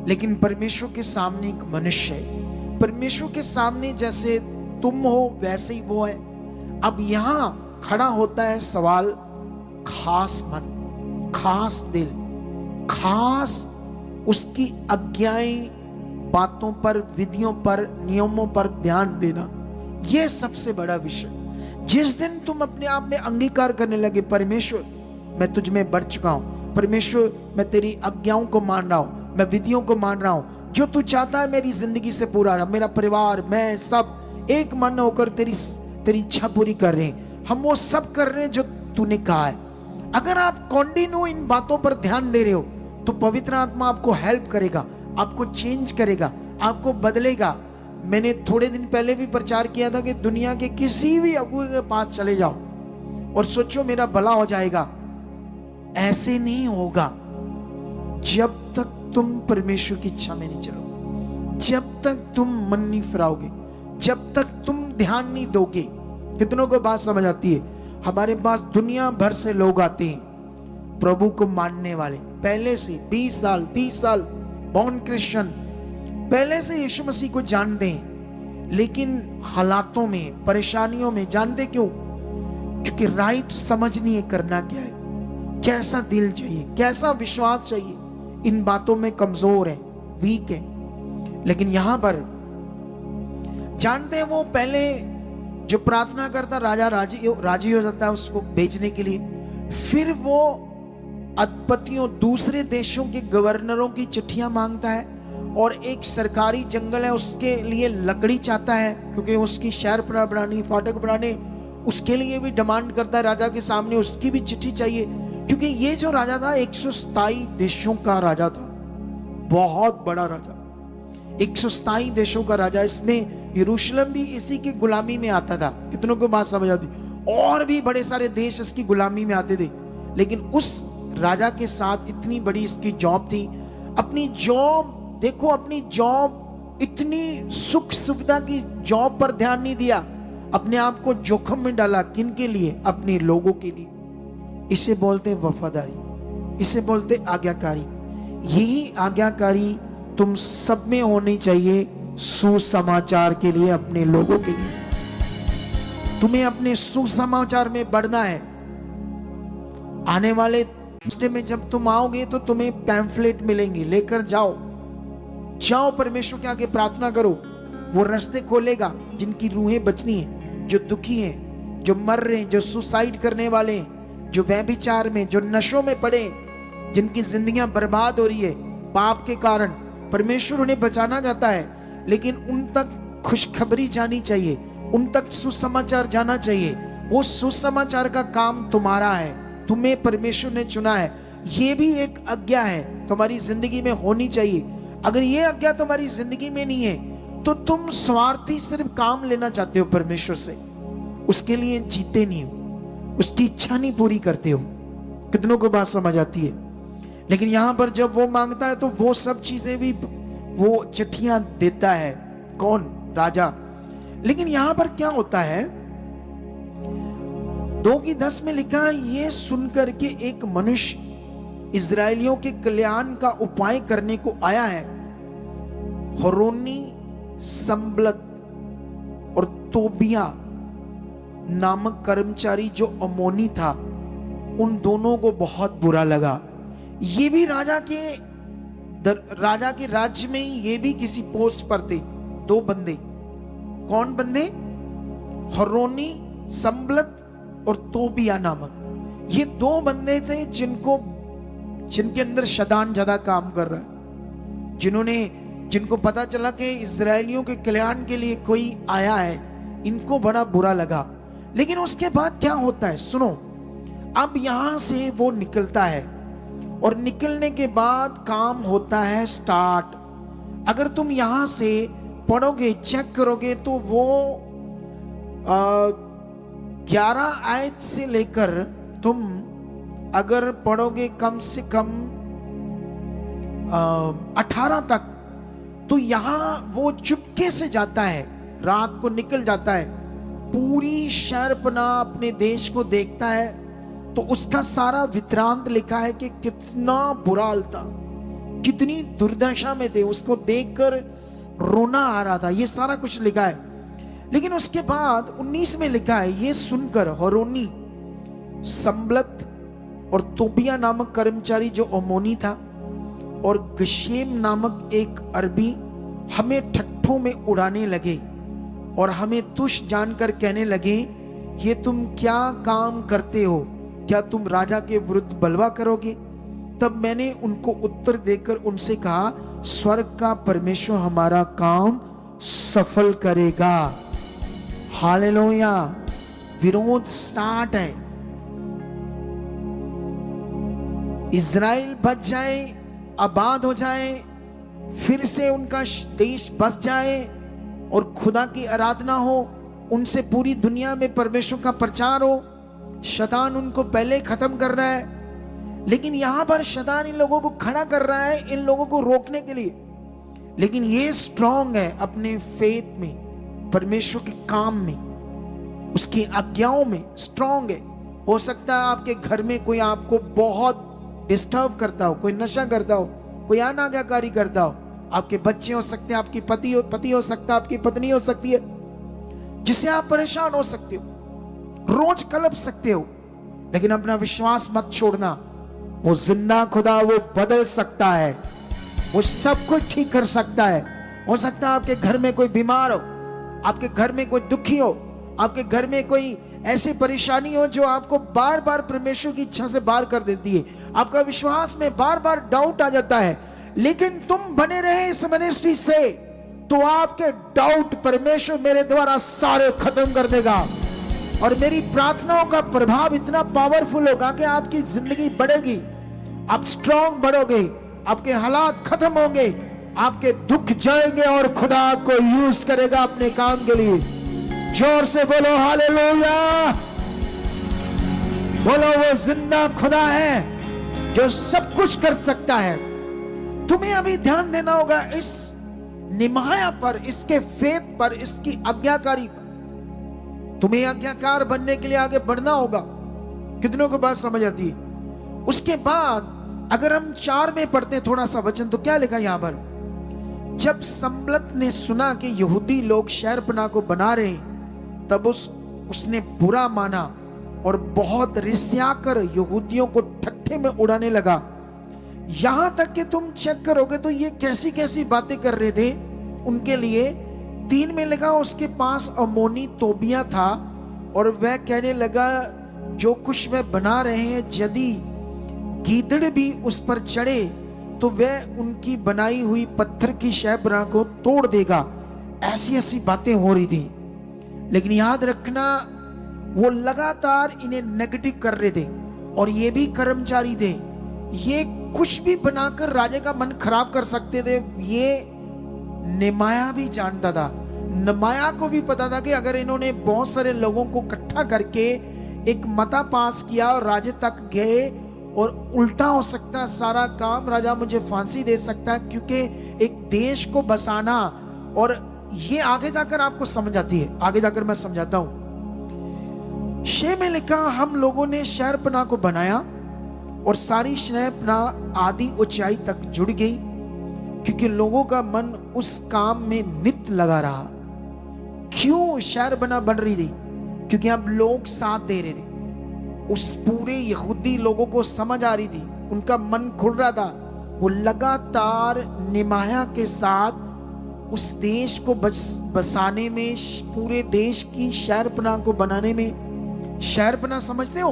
लेकिन परमेश्वर के सामने एक मनुष्य है। परमेश्वर के सामने जैसे तुम हो वैसे ही वो है। अब यहां खड़ा होता है सवाल, खास मन, खास दिल, खास उसकी आज्ञाएं, बातों पर, विधियों पर, नियमों पर ध्यान देना, यह सबसे बड़ा विषय। जिस दिन तुम अपने आप में अंगीकार करने लगे, परमेश्वर मैं तुझ में बढ़ चुका हूं, परमेश्वर मैं तेरी आज्ञाओं को मान रहा हूं, मैं विधियों को मान रहा हूं, जो तू चाहता है मेरी जिंदगी से पूरा रहा, मेरा परिवार, मैं सब एक मन होकर तेरी इच्छा पूरी कर रहे हैं। हम वो सब कर रहे हैं जो तूने कहा है। अगर आप कंटिन्यू इन बातों पर ध्यान दे रहे हो, तो पवित्र आत्मा आपको हेल्प करेगा, आपको चेंज करेगा, आपको बदलेगा। मैंने थोड़े दिन पहले भी प्रचार किया था कि दुनिया के किसी भी अगुए के पास चले जाओ और सोचो मेरा भला हो जाएगा। ऐसे नहीं होगा जब तक तुम परमेश्वर की इच्छा में नहीं चलोगे, जब तक तुम मन नहीं फिराओगे, जब तक तुम ध्यान नहीं दोगे। कितनों को बात समझ आती है? हमारे पास दुनिया भर से लोग आते हैं प्रभु को मानने वाले, पहले से 20 साल 30 साल बॉर्न क्रिश्चियन, पहले से यीशु मसीह को जानते हैं, लेकिन हालातों में, परेशानियों में, जानते क्यों? क्योंकि राइट समझ नहीं है करना क्या है, कैसा दिल चाहिए, कैसा विश्वास चाहिए। इन बातों में कमजोर है, वीक है। लेकिन यहां पर जानते हैं, वो पहले जो प्रार्थना करता, राजा राजी हो जाता है उसको भेजने के लिए। फिर वो अधिपतियों, दूसरे देशों के गवर्नरों की चिट्ठियां मांगता है, और एक सरकारी जंगल है उसके लिए लकड़ी चाहता है, क्योंकि उसकी शहर बनानी, फाटक बनाने, उसके लिए भी डिमांड करता है राजा के सामने, उसकी भी चिट्ठी चाहिए। क्योंकि ये जो राजा था 127 देशों का राजा था, बहुत बड़ा राजा, 127 देशों का राजा। इसमें यरूशलेम भी इसी की गुलामी में आता था। कितनों को बात समझ आती? और भी बड़े सारे देश इसकी गुलामी में आते थे। लेकिन उस राजा के साथ इतनी बड़ी इसकी जॉब थी, अपनी जॉब देखो, अपनी जॉब इतनी सुख सुविधा की जॉब पर ध्यान नहीं दिया, अपने आप को जोखिम में डाला। किन के लिए? अपने लोगों के लिए। इसे बोलते वफादारी, इसे बोलते आज्ञाकारी। यही आज्ञाकारी तुम सब में होनी चाहिए सुसमाचार के लिए, अपने लोगों के लिए। तुम्हें अपने सुसमाचार में बढ़ना है। आने वाले रास्ते में जब तुम आओगे तो तुम्हें पैम्फलेट मिलेंगे, लेकर जाओ, जाओ परमेश्वर के आगे प्रार्थना करो, वो रास्ते खोलेगा। जिनकी रूहें बचनी है, जो दुखी हैं, जो मर रहे हैं, जो सुसाइड करने वाले हैं, जो व्यभिचार में, जो नशों में पड़े, जिनकी जिंदगियां बर्बाद हो रही है पाप के कारण, परमेश्वर उन्हें बचाना चाहता है, लेकिन उन तक खुशखबरी जानी चाहिए, उन तक सुसमाचार जाना चाहिए। वो सुसमाचार का काम तुम्हारा है, तुम्हें परमेश्वर ने चुना है। ये भी एक आज्ञा है, तुम्हारी जिंदगी में होनी चाहिए। अगर ये आज्ञा तुम्हारी जिंदगी में नहीं है तो तुम स्वार्थी सिर्फ काम लेना चाहते हो परमेश्वर से, उसके लिए जीते नहीं हो, उसकी इच्छा नहीं पूरी करते हो। कितनों को बात समझ आती है? लेकिन यहां पर जब वो मांगता है तो वो सब चीजें भी वो चिट्ठियां देता है। कौन? राजा। लेकिन यहां पर क्या होता है, 2:10 में लिखा है, ये सुनकर के एक मनुष्य इजरायलियों के कल्याण का उपाय करने को आया है। होरोनी, संबलत और तोबिया नामक कर्मचारी जो अमोनी था, उन दोनों को बहुत बुरा लगा। ये भी राजा के राज्य में ही ये भी किसी पोस्ट पर थे। 2 बंदे। कौन बंदे? होरोनी, संबलत और तोबिया नामक। ये 2 बंदे थे जिनके अंदर शैतान ज्यादा काम कर रहा है, जिनको पता चला कि इजरायलियों के कल्याण के लिए कोई आया है, इनको बड़ा बुरा लगा। लेकिन उसके बाद क्या होता है सुनो। अब यहां से वो निकलता है और निकलने के बाद काम होता है स्टार्ट। अगर तुम यहां से पढ़ोगे, चेक करोगे, तो वो 11 आयत से लेकर तुम अगर पढ़ोगे कम से कम 18 तक, तो यहां वो चुपके से जाता है, रात को निकल जाता है, पूरी शहरपना अपने देश को देखता है। तो उसका सारा वृत्तांत लिखा है कि कितना बुरा हाल था, कितनी दुर्दशा में थे, उसको देखकर रोना आ रहा था, ये सारा कुछ लिखा है। लेकिन उसके बाद 19 में लिखा है, ये सुनकर होरोनी, संबलत और तोबिया नामक कर्मचारी जो अमोनी था और गशेम नामक एक अरबी हमें ठट्ठों में उड़ाने लगे और हमें तुच्छ जानकर कहने लगे, ये तुम क्या काम करते हो? क्या तुम राजा के विरुद्ध बलवा करोगे? तब मैंने उनको उत्तर देकर उनसे कहा, स्वर्ग का परमेश्वर हमारा काम सफल करेगा। हालेलुया। विरोध स्टार्ट है। इजराइल बच जाए, आबाद हो जाए, फिर से उनका देश बस जाए और खुदा की आराधना हो, उनसे पूरी दुनिया में परमेश्वर का प्रचार हो। शैतान उनको पहले खत्म कर रहा है, लेकिन यहां पर शैतान इन लोगों को खड़ा कर रहा है, इन लोगों को रोकने के लिए। लेकिन ये स्ट्रांग है अपने फेथ में, परमेश्वर के काम में, उसकी आज्ञाओं में स्ट्रांग है। हो सकता है आपके घर में कोई आपको बहुत डिस्टर्ब करता हो, कोई नशा करता हो, कोई अनाज्ञाकारी करता हो, आपके बच्चे हो सकते हैं, आपकी पति हो सकता है, आपकी पत्नी हो सकती है, जिससे आप परेशान हो सकते हो, रोज कलप सकते हो। लेकिन अपना विश्वास मत छोड़ना, वो जिंदा खुदा, वो बदल सकता है, वो सब कुछ ठीक कर सकता है। हो सकता है आपके घर में कोई बीमार हो, आपके घर में कोई दुखी हो, आपके घर में कोई ऐसी परेशानी हो जो आपको बार बार परमेश्वर की इच्छा से बाहर कर देती है, आपका विश्वास में बार बार डाउट आ जाता है, लेकिन तुम बने रहे इस मिनिस्ट्री से, तो आपके डाउट परमेश्वर मेरे द्वारा सारे खत्म कर देगा। और मेरी प्रार्थनाओं का प्रभाव इतना पावरफुल होगा कि आपकी जिंदगी बढ़ेगी, आप स्ट्रांग बढ़ोगे, आपके हालात खत्म होंगे, आपके दुख जाएंगे और खुदा आपको यूज करेगा अपने काम के लिए। जोर से बोलो हालेलुया। बोलो वो जिंदा खुदा है जो सब कुछ कर सकता है। तुम्हें अभी ध्यान देना होगा इस निमाया पर, इसके फेथ पर, इसकी आज्ञाकारी पर। तुम्हें आज्ञाकार बनने के लिए आगे बढ़ना होगा। कितनों को बात समझ आती है? उसके बाद अगर हम 4 में पढ़ते हैं थोड़ा सा वचन, तो क्या लिखा यहां पर? जब संबलत ने सुना कि यहूदी लोग शहरपनाह को बना रहे, तब उसने बुरा माना और बहुत रिसियाकर यहूदियों को ठट्ठे में उड़ाने लगा। यहां तक कि तुम चेक करोगे तो ये कैसी कैसी बातें कर रहे थे उनके लिए। 3 में लिखा उसके पास अमोनी तोबिया था और वह कहने लगा जो कुछ वह बना रहे हैं यदि गीदड़ भी उस पर चढ़े तो वह उनकी बनाई हुई पत्थर की शहरपनाह को तोड़ देगा। ऐसी ऐसी बातें हो रही थी। लेकिन याद रखना वो लगातार इन्हें नेगेटिव कर रहे थे और ये भी कर्मचारी थे, ये कुछ भी बनाकर राजा का मन खराब कर सकते थे। ये नेमाया भी जानता था, नेमाया को भी पता था कि अगर इन्होंने बहुत सारे लोगों को इकट्ठा करके एक मता पास किया और राजा तक गए और उल्टा हो सकता है सारा काम, राजा मुझे फांसी दे सकता है, क्योंकि एक देश को बसाना। और ये आगे जाकर आपको समझ आती है, आगे जाकर मैं समझाता हूं। 6 में लिखा हम लोगों ने शहरपनाह को बनाया और सारी शहरपनाह आधी ऊंचाई तक जुड़ गई, क्योंकि लोगों का मन उस काम में नित लगा रहा। क्यों शहरपनाह बन रही थी? क्योंकि अब लोग साथ दे रहे थे। उस पूरे यहूदी लोगों को समझ आ रही थी, उनका मन खुल रहा था। वो लगातार नेमाया के साथ उस देश को बसाने में, पूरे देश की शहरपनाह को बनाने में। शहरपनाह समझते हो?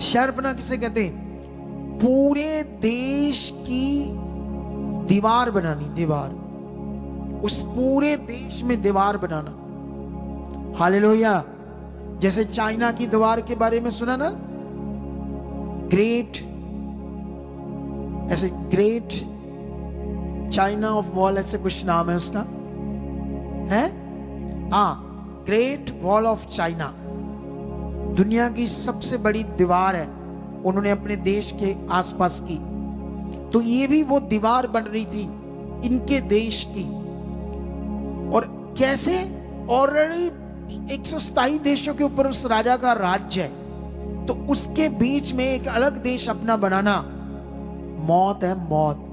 शहरपनाह किसे कहते हैं? पूरे देश की दीवार बनानी, दीवार, उस पूरे देश में दीवार बनाना। हालेलुया। जैसे चाइना की दीवार के बारे में सुना ना, ग्रेट, ऐसे ग्रेट चाइना ऑफ वॉल, ऐसे कुछ नाम है उसका, है? हाँ, ग्रेट वॉल ऑफ चाइना दुनिया की सबसे बड़ी दीवार है, उन्होंने अपने देश के आसपास की। तो ये भी वो दीवार बन रही थी इनके देश की। और कैसे? ऑलरेडी 127 देशों के ऊपर उस राजा का राज्य है, तो उसके बीच में एक अलग देश अपना बनाना मौत है, मौत।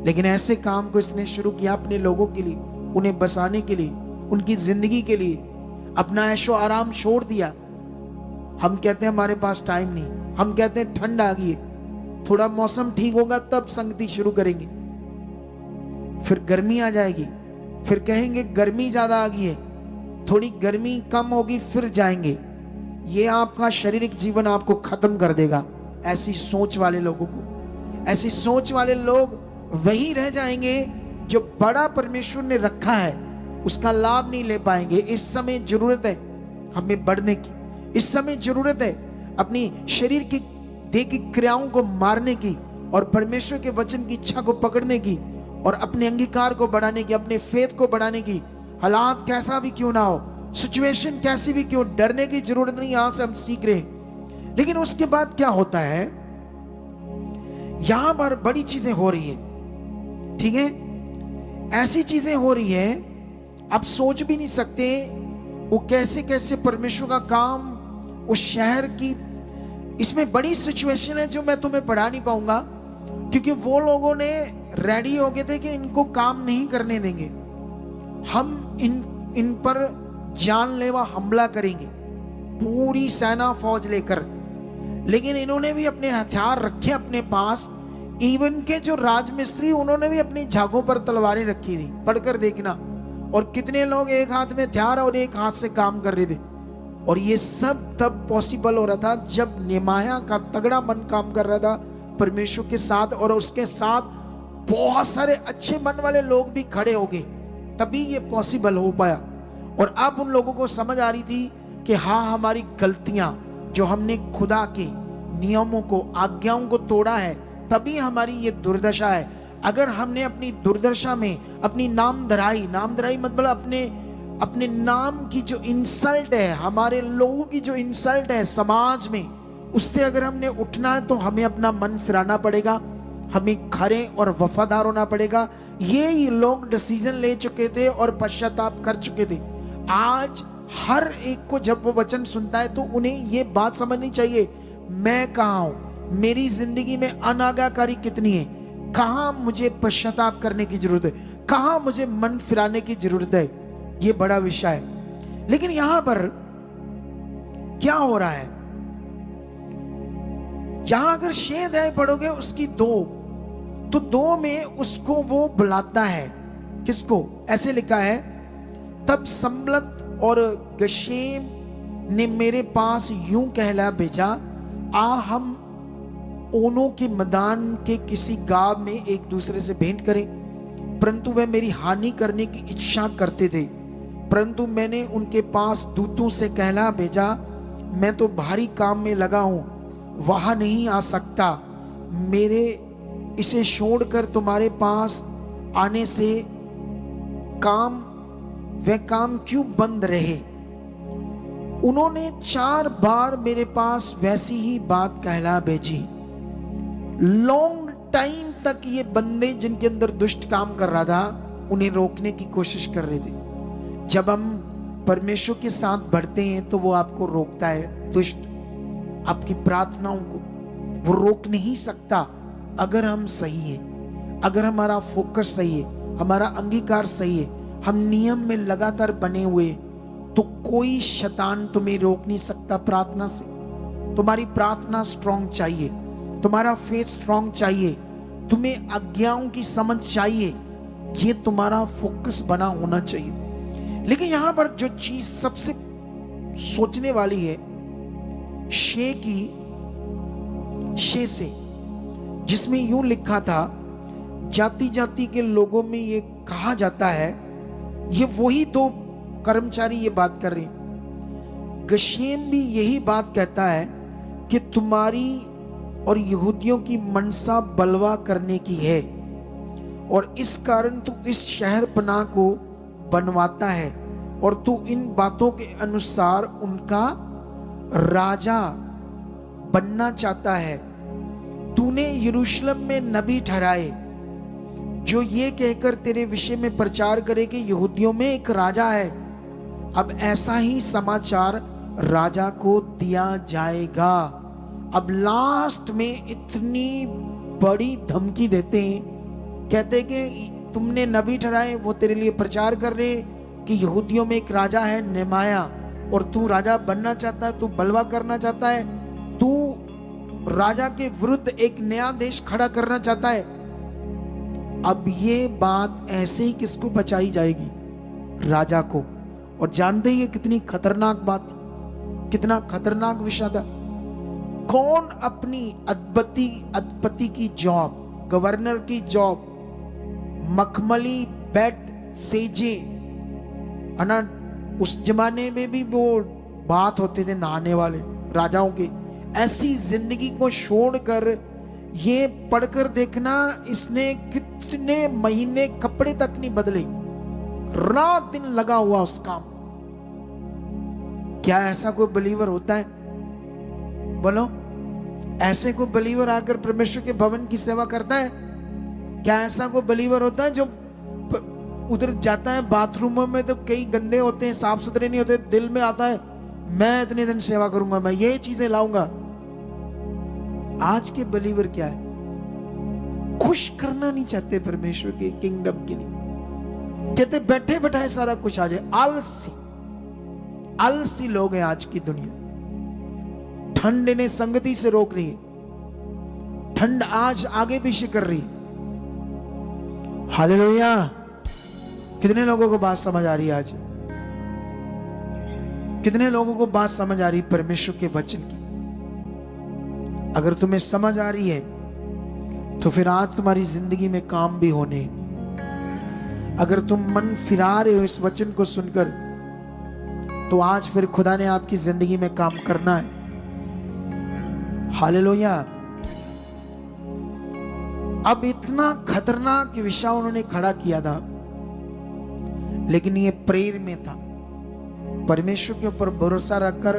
लेकिन ऐसे काम को इसने शुरू किया अपने लोगों के लिए, उन्हें बसाने के लिए, उनकी जिंदगी के लिए। अपना ऐशो आराम छोड़ दिया। हम कहते हैं हमारे पास टाइम नहीं, हम कहते हैं ठंड आ गई है, थोड़ा मौसम ठीक होगा तब संगति शुरू करेंगे। फिर गर्मी आ जाएगी, फिर कहेंगे गर्मी ज्यादा आ गई है, थोड़ी गर्मी कम होगी फिर जाएंगे। ये आपका शारीरिक जीवन आपको खत्म कर देगा। ऐसी सोच वाले लोगों को, ऐसी सोच वाले लोग वही रह जाएंगे जो बड़ा परमेश्वर ने रखा है उसका लाभ नहीं ले पाएंगे। इस समय जरूरत है हमें बढ़ने की, इस समय जरूरत है अपनी शरीर की देह की क्रियाओं को मारने की और परमेश्वर के वचन की इच्छा को पकड़ने की और अपने अंगीकार को बढ़ाने की, अपने फेथ को बढ़ाने की। हालात कैसा भी क्यों ना हो, सिचुएशन कैसी भी क्यों, डरने की जरूरत नहीं, यहां से हम सीख रहे हैं। लेकिन उसके बाद क्या होता है? यहां पर बड़ी चीजें हो रही है, ठीक है? ऐसी चीजें हो रही है आप सोच भी नहीं सकते वो कैसे कैसे परमेश्वर का काम उस शहर की। इसमें बड़ी सिचुएशन है जो मैं तुम्हें पढ़ा नहीं पाऊंगा, क्योंकि वो लोगों ने रेडी हो गए थे कि इनको काम नहीं करने देंगे, हम इन पर जानलेवा हमला करेंगे, पूरी सेना फौज लेकर। लेकिन इन्होंने भी अपने हथियार रखे अपने पास। इवन के जो राजमिस्त्री, उन्होंने भी अपनी झागों पर तलवारें रखी थी, पढ़कर देखना। और कितने लोग एक हाथ में हथियार और एक हाथ से काम कर रहे थे। और ये सब तब पॉसिबल हो रहा था जब नेमाया का तगड़ा मन काम कर रहा था परमेश्वर के साथ, और उसके साथ बहुत सारे अच्छे मन वाले लोग भी खड़े हो गए, तभी ये पॉसिबल हो पाया। और अब उन लोगों को समझ आ रही थी कि हाँ, हमारी गलतियां जो हमने खुदा के नियमों को, आज्ञाओं को तोड़ा है, तभी हमारी ये दुर्दशा है। अगर हमने अपनी दुर्दशा में अपनी नामधराई मतलब अपने अपने नाम की जो इंसल्ट है, हमारे लोगों की जो इंसल्ट है समाज में, उससे अगर हमने उठना है तो हमें अपना मन फिराना पड़ेगा, हमें खरे और वफादार होना पड़ेगा। ये लोग डिसीजन ले चुके थे और पश्चाताप कर चुके थे। आज हर एक को जब वो वचन सुनता है तो उन्हें ये बात समझनी चाहिए, मैं कहाँ हूं, मेरी जिंदगी में अनाज्ञाकारी कितनी है, कहां मुझे पश्चाताप करने की जरूरत है, कहां मुझे मन फिराने की जरूरत है। ये बड़ा विषय है। लेकिन यहां पर क्या हो रहा है, यहां अगर 6 अध्याय पढ़ोगे उसकी 2, तो 2 में उसको वो बुलाता है, किसको? ऐसे लिखा है, तब सम्बलत और गशेम ने मेरे पास यूं कहला भेजा, आ हम ओनों के मैदान के किसी गांव में एक दूसरे से भेंट करें। परंतु वह मेरी हानि करने की इच्छा करते थे। परंतु मैंने उनके पास दूतों से कहला भेजा, मैं तो भारी काम में लगा हूं, वहां नहीं आ सकता। मेरे इसे छोड़कर तुम्हारे पास आने से वह काम क्यों बंद रहे? उन्होंने 4 बार मेरे पास वैसी ही बात कहला भेजी। लॉन्ग टाइम तक ये बंदे जिनके अंदर दुष्ट काम कर रहा था, उन्हें रोकने की कोशिश कर रहे थे। जब हम परमेश्वर के साथ बढ़ते हैं तो वो आपको रोकता है। दुष्ट आपकी प्रार्थनाओं को वो रोक नहीं सकता अगर हम सही हैं, अगर हमारा फोकस सही है, हमारा अंगीकार सही है, हम नियम में लगातार बने हुए, तो कोई शैतान तुम्हें रोक नहीं सकता प्रार्थना से। तुम्हारी प्रार्थना स्ट्रांग चाहिए, तुम्हारा फेथ स्ट्रांग चाहिए, तुम्हें आज्ञाओं की समझ चाहिए, ये तुम्हारा फोकस बना होना चाहिए। लेकिन यहां पर जो चीज सबसे सोचने वाली है, शे से, जिसमें यूं लिखा था, जाति जाति के लोगों में ये कहा जाता है, ये वही 2 कर्मचारी ये बात कर रहे हैं। गशेम भी यही बात कहता है कि तुम्हारी और यहूदियों की मनसा बलवा करने की है, और इस कारण तू इस शहर पनाह को बनवाता है, और तू इन बातों के अनुसार उनका राजा बनना चाहता है। तूने यरूशलेम में नबी ठहराए जो ये कहकर तेरे विषय में प्रचार करे कि यहूदियों में एक राजा है। अब ऐसा ही समाचार राजा को दिया जाएगा। अब लास्ट में इतनी बड़ी धमकी देते हैं, कहते हैं कि तुमने नबी ठहराए, वो तेरे लिए प्रचार कर रहे कि यहूदियों में एक राजा है नेमाया, और तू राजा बनना चाहता है, तू बलवा करना चाहता है, तू राजा के विरुद्ध एक नया देश खड़ा करना चाहता है। अब ये बात ऐसे ही किसको बचाई जाएगी? राजा को। और जानते ही ये कितनी खतरनाक बात थी, कितना खतरनाक विषय था। कौन अपनी अधपति की जॉब, गवर्नर की जॉब, मखमली बेड सेजे, है ना, उस जमाने में भी वो बात होते थे नहाने वाले राजाओं के, ऐसी जिंदगी को छोड़कर ये पढ़कर देखना, इसने कितने महीने कपड़े तक नहीं बदले, रात दिन लगा हुआ उस काम। क्या ऐसा कोई बिलीवर होता है? बोलो, ऐसे कोई बिलीवर आकर परमेश्वर के भवन की सेवा करता है? क्या ऐसा कोई बिलीवर होता है जो उधर जाता है बाथरूमों में तो कई गंदे होते हैं, साफ सुथरे नहीं होते, दिल में आता है मैं इतने दिन सेवा करूंगा, मैं ये चीजें लाऊंगा। आज के बिलीवर क्या है? खुश करना नहीं चाहते परमेश्वर के किंगडम के लिए, कहते बैठे बैठाए सारा कुछ आ जाए। आलसी आलसी लोग हैं आज की दुनिया। ठंड इन्हें संगति से रोक रही है, ठंड आज आगे पीछे कर रही है। हालेलुया। कितने लोगों को बात समझ आ रही है? आज कितने लोगों को बात समझ आ रही परमेश्वर के वचन की? अगर तुम्हें समझ आ रही है तो फिर आज तुम्हारी जिंदगी में काम भी होने। अगर तुम मन फिरा रहे हो इस वचन को सुनकर, तो आज फिर खुदा ने आपकी जिंदगी में काम करना है। हालेलुया। अब इतना खतरनाक विषय उन्होंने खड़ा किया था, लेकिन ये प्रेयर में था। परमेश्वर के ऊपर भरोसा रखकर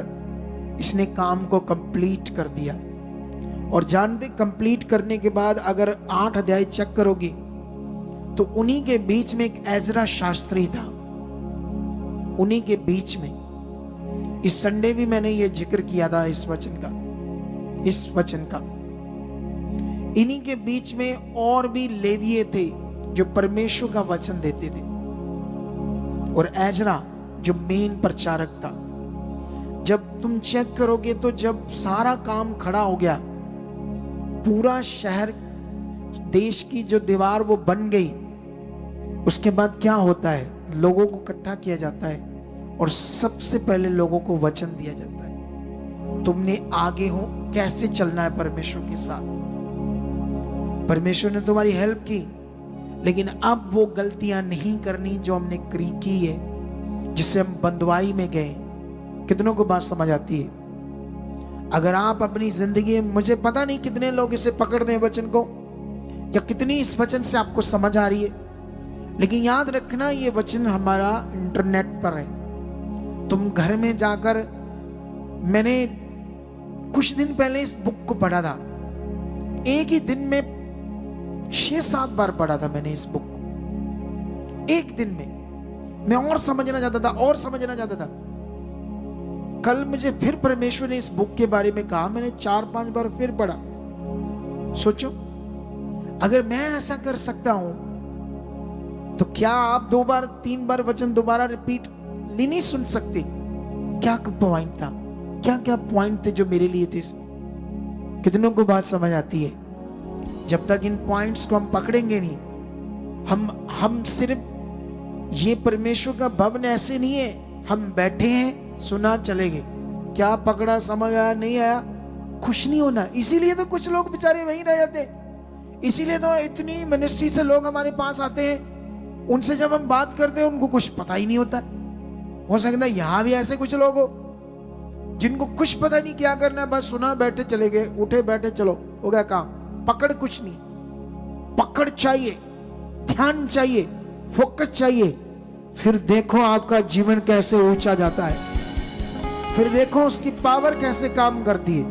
इसने काम को कंप्लीट कर दिया। और जानते, कंप्लीट करने के बाद अगर 8 अध्याय चेक करोगे तो उन्हीं के बीच में एक एजरा शास्त्री था, उन्हीं के बीच में। इस संडे भी मैंने ये जिक्र किया था इस वचन का। इन्हीं के बीच में और भी लेविये थे जो परमेश्वर का वचन देते थे, और एजरा जो मेन प्रचारक था। जब तुम चेक करोगे तो जब सारा काम खड़ा हो गया, पूरा शहर, देश की जो दीवार वो बन गई, उसके बाद क्या होता है? लोगों को इकट्ठा किया जाता है और सबसे पहले लोगों को वचन दिया जाता है, तुमने आगे हो, कैसे चलना है परमेश्वर के साथ। परमेश्वर ने तुम्हारी हेल्प की, लेकिन अब वो गलतियां नहीं करनी जो हमने की है, जिससे हम बंधुआई में गए। कितनों को बात समझ आती है? अगर आप अपनी जिंदगी में, मुझे पता नहीं कितने लोग इसे पकड़ रहे हैं वचन को, या कितनी इस वचन से आपको समझ आ रही है, लेकिन याद रखना ये वचन हमारा इंटरनेट पर है। तुम घर में जाकर, मैंने कुछ दिन पहले इस बुक को पढ़ा था, एक ही दिन में 6-7 बार पढ़ा था मैंने इस बुक को, एक दिन में। मैं और समझना चाहता था, और समझना चाहता था। कल मुझे फिर परमेश्वर ने इस बुक के बारे में कहा, मैंने 4-5 बार फिर पढ़ा। सोचो, अगर मैं ऐसा कर सकता हूं तो क्या आप 2 बार 3 बार वचन दोबारा रिपीट नहीं सुन सकते? क्या पॉइंट था, क्या क्या पॉइंट थे जो मेरे लिए थे इसमें? कितनों को बात समझ आती है? जब तक इन पॉइंट्स को हम पकड़ेंगे नहीं, हम सिर्फ, ये परमेश्वर का भवन ऐसे नहीं है हम बैठे हैं सुना चले गए, क्या पकड़ा, समझ आया, नहीं आया, खुश नहीं होना। इसीलिए तो कुछ लोग बेचारे वहीं रह जाते, इसीलिए तो इतनी मिनिस्ट्री से लोग हमारे पास आते हैं, उनसे जब हम बात करते हैं उनको कुछ पता ही नहीं होता। हो सकता है यहां भी ऐसे कुछ लोग हो जिनको कुछ पता नहीं क्या करना है, बस सुना, बैठे चले गए, उठे बैठे चलो, हो गया काम। पकड़ कुछ नहीं, पकड़ चाहिए, ध्यान चाहिए, फोकस चाहिए। फिर देखो आपका जीवन कैसे ऊंचा जाता है, फिर देखो उसकी पावर कैसे काम करती है,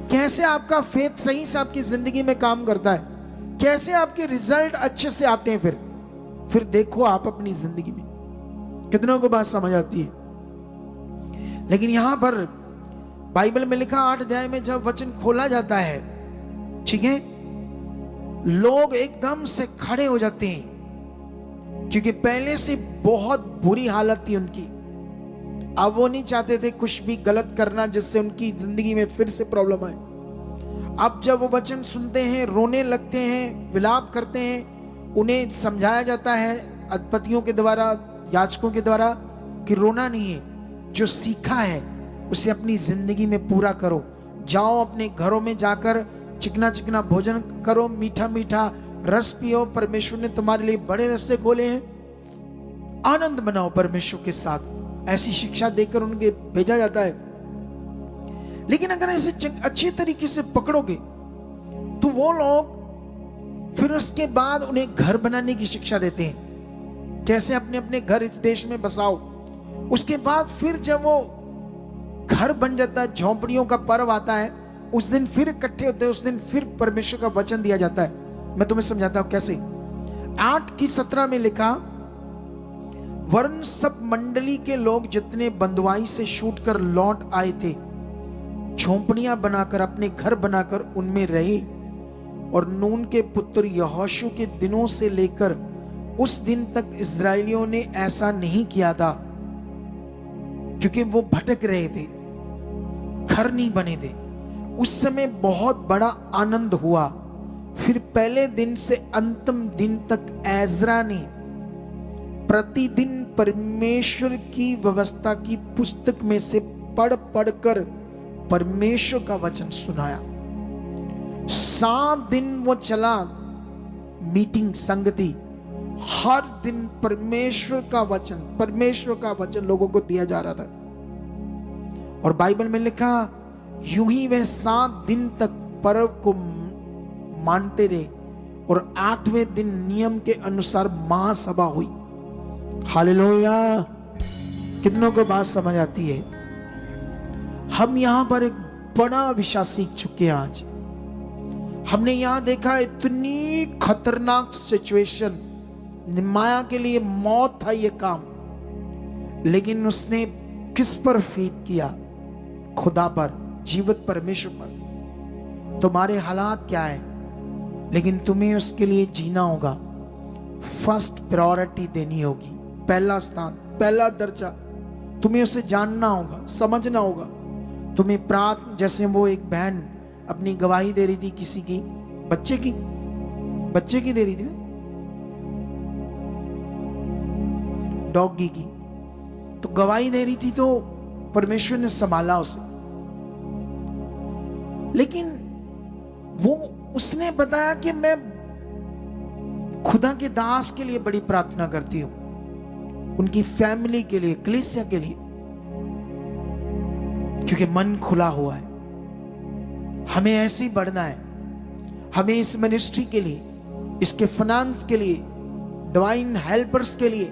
कैसे आपका फेथ सही से आपकी जिंदगी में काम करता है, कैसे आपके रिजल्ट अच्छे से आते हैं। फिर देखो आप अपनी जिंदगी में। कितनों को बात समझ आती है? लेकिन यहां पर बाइबल में लिखा 8 अध्याय में जब वचन खोला जाता है, ठीक है, लोग एकदम से खड़े हो जाते हैं, क्योंकि पहले से बहुत बुरी हालत थी उनकी। अब वो नहीं चाहते थे कुछ भी गलत करना जिससे उनकी जिंदगी में फिर से प्रॉब्लम आए। अब जब वो वचन सुनते हैं, रोने लगते हैं, विलाप करते हैं, उन्हें समझाया जाता है अधिपतियों के द्वारा, याजकों के द्वारा, कि रोना नहीं है, जो सीखा है उसे अपनी जिंदगी में पूरा करो। जाओ अपने घरों में जाकर चिकना चिकना भोजन करो, मीठा मीठा रस पियो, परमेश्वर ने तुम्हारे लिए बड़े रास्ते खोले हैं, आनंद मनाओ परमेश्वर के साथ। ऐसी शिक्षा देकर उनके भेजा जाता है। लेकिन अगर ऐसे अच्छे तरीके से पकड़ोगे तो वो लोग फिर उसके बाद उन्हें घर बनाने की शिक्षा देते हैं, कैसे अपने अपने घर इस देश में बसाओ। उसके बाद फिर जब वो घर बन जाता है, झोंपड़ियों का पर्व आता है, उस दिन फिर इकट्ठे होते हैं, उस दिन फिर परमेश्वर का वचन दिया जाता है। मैं तुम्हें समझाता हूं कैसे। 8:17 में लिखा, वरन सब मंडली के लोग जितने बंधुआई से छूट कर लौट आए थे, झोंपड़ियां बनाकर, अपने घर बनाकर उनमें रहे। और नून के पुत्र यहोशू के दिनों से लेकर उस दिन तक इस्राएलियों ने ऐसा नहीं किया था, क्योंकि वो भटक रहे थे, घर नहीं बने थे। उस समय बहुत बड़ा आनंद हुआ। फिर पहले दिन से अंतिम दिन तक एजरा ने प्रतिदिन परमेश्वर की व्यवस्था की पुस्तक में से पढ़ पढ़कर परमेश्वर का वचन सुनाया। 7 दिन वो चला मीटिंग, संगति, हर दिन परमेश्वर का वचन लोगों को दिया जा रहा था। और बाइबल में लिखा, यूं ही वह 7 दिन तक पर्व को मानते रहे, और 8वें दिन नियम के अनुसार महासभा हुई। हालेलुया! कितनों को बात समझ आती है? हम यहां पर एक बड़ा विषय सीख चुके हैं आज। हमने यहां देखा इतनी खतरनाक सिचुएशन, निमाया के लिए मौत था ये काम, लेकिन उसने किस पर फेथ किया? खुदा पर, जीवित परमेश्वर पर। तुम्हारे हालात क्या है, लेकिन तुम्हें उसके लिए जीना होगा। फर्स्ट प्रायोरिटी देनी होगी, पहला स्थान, पहला दर्जा तुम्हें उसे जानना होगा, समझना होगा। तुम्हें प्रार्थना, जैसे वो एक बहन अपनी गवाही दे रही थी किसी की बच्चे की दे रही थी ना, डॉगी की, तो गवाही दे रही थी, तो परमेश्वर ने संभाला उसे। लेकिन वो उसने बताया कि मैं खुदा के दास के लिए बड़ी प्रार्थना करती हूं, उनकी फैमिली के लिए, कलीसिया के लिए, क्योंकि मन खुला हुआ है। हमें ऐसे ही बढ़ना है। हमें इस मिनिस्ट्री के लिए, इसके फाइनेंस के लिए, डिवाइन हेल्पर्स के लिए,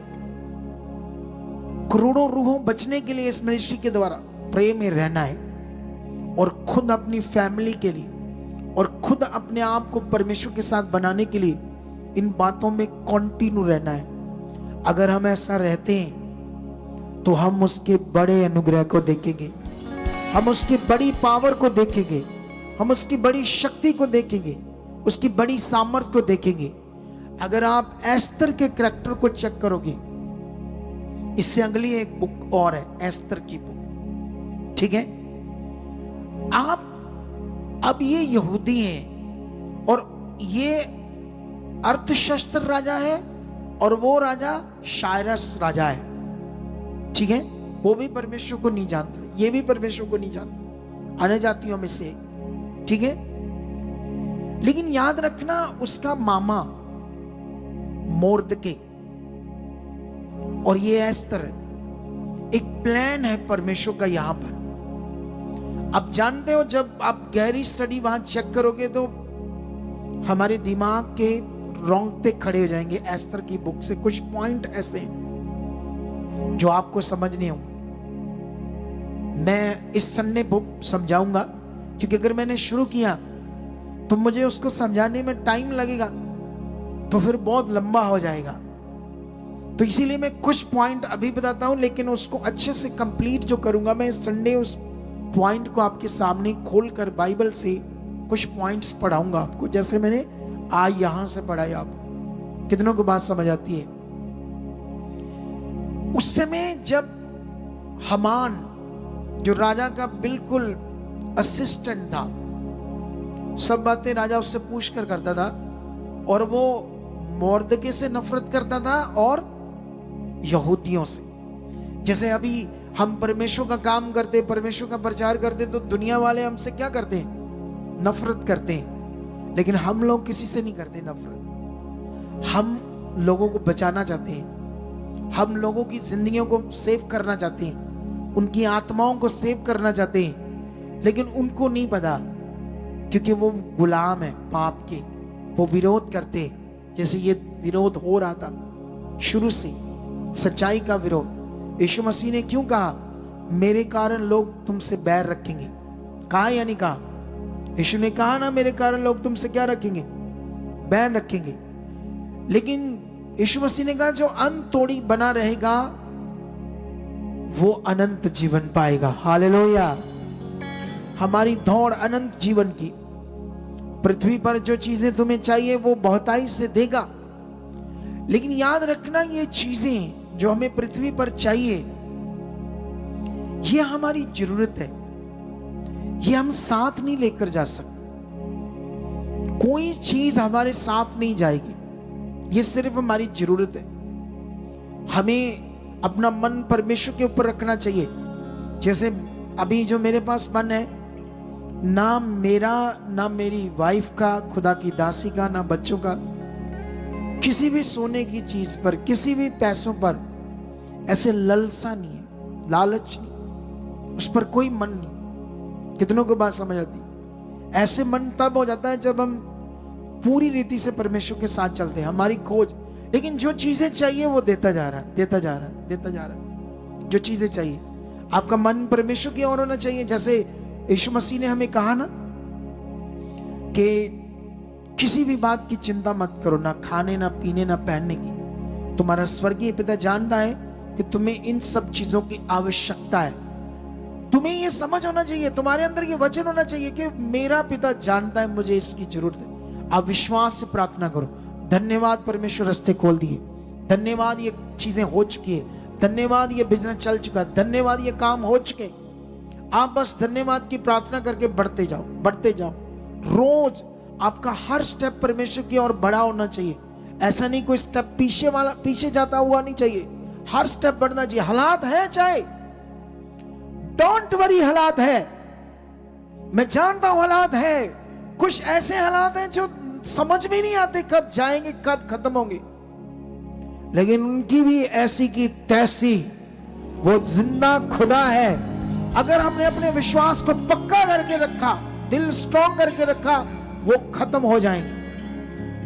करोड़ों रूहों बचने के लिए इस मिनिस्ट्री के द्वारा प्रेम में रहना है, और खुद अपनी फैमिली के लिए और खुद अपने आप को परमेश्वर के साथ बनाने के लिए इन बातों में कंटिन्यू रहना है। अगर हम ऐसा रहते हैं तो हम उसके बड़े अनुग्रह को देखेंगे, हम उसकी बड़ी पावर को देखेंगे, हम उसकी बड़ी शक्ति को देखेंगे, उसकी बड़ी सामर्थ्य को देखेंगे। अगर आप एस्तर के कैरेक्टर को चेक करोगे, इससे अगली एक बुक और है, एस्तर की बुक, ठीक है? आप अब ये यहूदी हैं और ये अर्थशास्त्र राजा है और वो राजा शायरस राजा है, ठीक है? वो भी परमेश्वर को नहीं जानता, ये भी परमेश्वर को नहीं जानता, अन्य जातियों में से, ठीक है? लेकिन याद रखना, उसका मामा मोर्दके और ये एस्तर, एक प्लान है परमेश्वर का यहां पर। आप जानते हो, जब आप गहरी स्टडी वहां चेक करोगे तो हमारे दिमाग के रोंगटे खड़े हो जाएंगे। एस्तर की बुक से कुछ पॉइंट ऐसे हैं जो आपको समझने होंगे। मैं इस संडे बुक समझाऊंगा, क्योंकि अगर मैंने शुरू किया तो मुझे उसको समझाने में टाइम लगेगा, तो फिर बहुत लंबा हो जाएगा। तो इसीलिए मैं कुछ पॉइंट अभी बताता हूं, लेकिन उसको अच्छे से कंप्लीट जो करूंगा मैं इस संडे, उस पॉइंट को आपके सामने खोलकर बाइबल से कुछ पॉइंट्स पढ़ाऊंगा आपको, जैसे मैंने आज यहां से पढ़ाई आपको। कितनों को बात समझ आती है? उस समय जब हमान, जो राजा का बिल्कुल असिस्टेंट था, सब बातें राजा उससे पूछ कर करता था, और वो मोर्दके से नफरत करता था और यहूदियों से। जैसे अभी हम परमेश्वर का काम करते, परमेश्वर का प्रचार करते, तो दुनिया वाले हमसे क्या करते हैं? नफरत करते हैं। लेकिन हम लोग किसी से नहीं करते नफरत। हम लोगों को बचाना चाहते हैं, हम लोगों की जिंदगियों को सेव करना चाहते हैं, उनकी आत्माओं को सेव करना चाहते हैं। लेकिन उनको नहीं पता, क्योंकि वो गुलाम है पाप के, वो विरोध करते हैं। जैसे ये विरोध हो रहा था शुरू से, सच्चाई का विरोध। यीशु मसीह ने क्यों कहा, मेरे कारण लोग तुमसे बैर रखेंगे? कहा या नहीं कहा? यीशु ने कहा ना, मेरे कारण लोग तुमसे क्या रखेंगे? बैर रखेंगे। लेकिन यीशु मसीह ने कहा, जो अंत तोड़ी बना रहेगा वो अनंत जीवन पाएगा। हालेलुया। हमारी दौड़ अनंत जीवन की। पृथ्वी पर जो चीजें तुम्हें चाहिए वो बहुताई से देगा, लेकिन याद रखना, ये चीजें जो हमें पृथ्वी पर चाहिए, ये हमारी जरूरत है, ये हम साथ नहीं लेकर जा सकते। कोई चीज हमारे साथ नहीं जाएगी, ये सिर्फ हमारी जरूरत है। हमें अपना मन परमेश्वर के ऊपर रखना चाहिए। जैसे अभी जो मेरे पास मन है, ना मेरा, ना मेरी वाइफ का, खुदा की दासी का, ना बच्चों का, किसी भी सोने की चीज पर, किसी भी पैसों पर ऐसे ललसा नहीं है, लालच नहीं, उस पर कोई मन नहीं। कितनों को बात समझ आती? ऐसे मन तब हो जाता है जब हम पूरी रीति से परमेश्वर के साथ चलते हैं, हमारी खोज। लेकिन जो चीजें चाहिए वो देता जा रहा है, देता जा रहा है, देता जा रहा है। जो चीजें चाहिए। आपका मन परमेश्वर की ओर होना चाहिए। जैसे यीशु मसीह ने हमें कहा ना कि किसी भी बात की चिंता मत करो, ना खाने ना पीने ना पहनने की। तुम्हारा स्वर्गीय पिता जानता है कि तुम्हें इन सब चीजों की आवश्यकता है। तुम्हें ये समझ होना चाहिए, तुम्हारे अंदर ये वचन होना चाहिए कि मेरा पिता जानता है मुझे इसकी जरूरत है। आप विश्वास से प्रार्थना करो, धन्यवाद परमेश्वर रास्ते खोल दिए, धन्यवाद ये चीजें हो चुकी है, धन्यवाद ये बिजनेस चल चुका है, धन्यवाद ये काम हो चुके। आप बस धन्यवाद की प्रार्थना करके बढ़ते जाओ, बढ़ते जाओ। रोज आपका हर स्टेप परमेश्वर की ओर बड़ा होना चाहिए। ऐसा नहीं कोई स्टेप पीछे जाता हुआ नहीं चाहिए, हर स्टेप बढ़ना चाहिए। हालात है चाहे, डोंट वरी, हालात है, मैं जानता हूं हालात है। कुछ ऐसे हालात हैं जो समझ में नहीं आते कब जाएंगे कब खत्म होंगे, लेकिन उनकी भी ऐसी की तैसी वो जिंदा खुदा है। अगर हमने अपने विश्वास को पक्का करके रखा, दिल स्ट्रॉन्ग करके रखा, वो खत्म हो जाएंगे।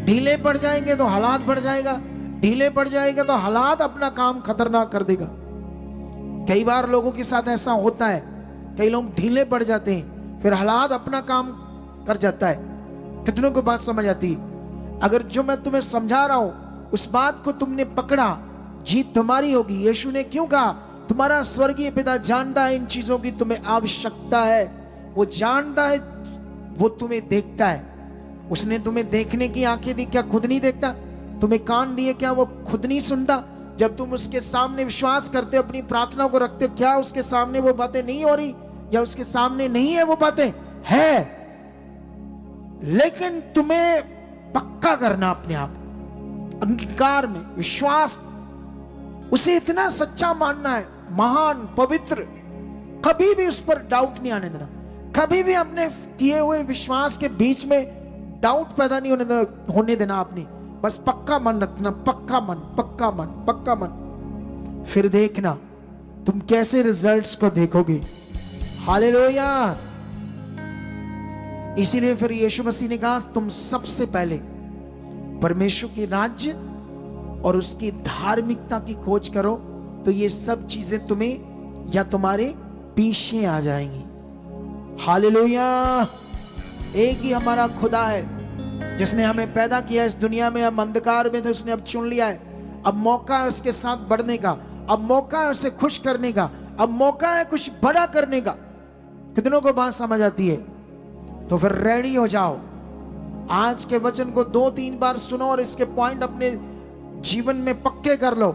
ढीले पड़ जाएंगे तो हालात बढ़ जाएगा, ढीले पड़ जाएगा तो हालात अपना काम खतरनाक कर देगा। कई बार लोगों के साथ ऐसा होता है, कई लोग ढीले पड़ जाते हैं, फिर हालात अपना काम कर जाता है। कितनों को बात समझ आती है? अगर जो मैं तुम्हें समझा रहा हूं उस बात को तुमने पकड़ा, जीत तुम्हारी होगी। यीशु ने क्यों कहा? तुम्हारा स्वर्गीय पिता जानता है इन चीजों की तुम्हें आवश्यकता है। वो जानता है, वो तुम्हें देखता है। उसने तुम्हें देखने की आंखें दी, क्या खुद नहीं देखता? तुम्हें कान दिए, क्या वो खुद नहीं सुनता? जब तुम उसके सामने विश्वास करते हो, अपनी प्रार्थना को रखते हो, क्या उसके सामने वो बातें नहीं हो रही? या उसके सामने नहीं है वो बातें? है, लेकिन तुम्हें पक्का करना अपने आप, अंगीकार में विश्वास, उसे इतना सच्चा मानना है, महान पवित्र, कभी भी उस पर डाउट नहीं आने देना। कभी भी अपने किए हुए विश्वास के बीच में डाउट पैदा नहीं होने देना आपने। बस पक्का मन रखना, पक्का मन, पक्का मन, पक्का मन। फिर देखना तुम कैसे रिजल्ट्स को देखोगे। हालेलुया। इसीलिए फिर यीशु मसीह ने कहा तुम सबसे पहले परमेश्वर के राज्य और उसकी धार्मिकता की खोज करो, तो ये सब चीजें तुम्हें या तुम्हारे पीछे आ जाएंगी। हालेलुया। एक ही हमारा खुदा है जिसने हमें पैदा किया इस दुनिया में। हम अंधकार में थे, उसने अब चुन लिया है। अब मौका है उसके साथ बढ़ने का, अब मौका है उसे खुश करने का, अब मौका है कुछ बड़ा करने का। कितनों को बात समझ आती है? तो फिर रेडी हो जाओ। आज के वचन को 2-3 बार सुनो और इसके पॉइंट अपने जीवन में पक्के कर लो।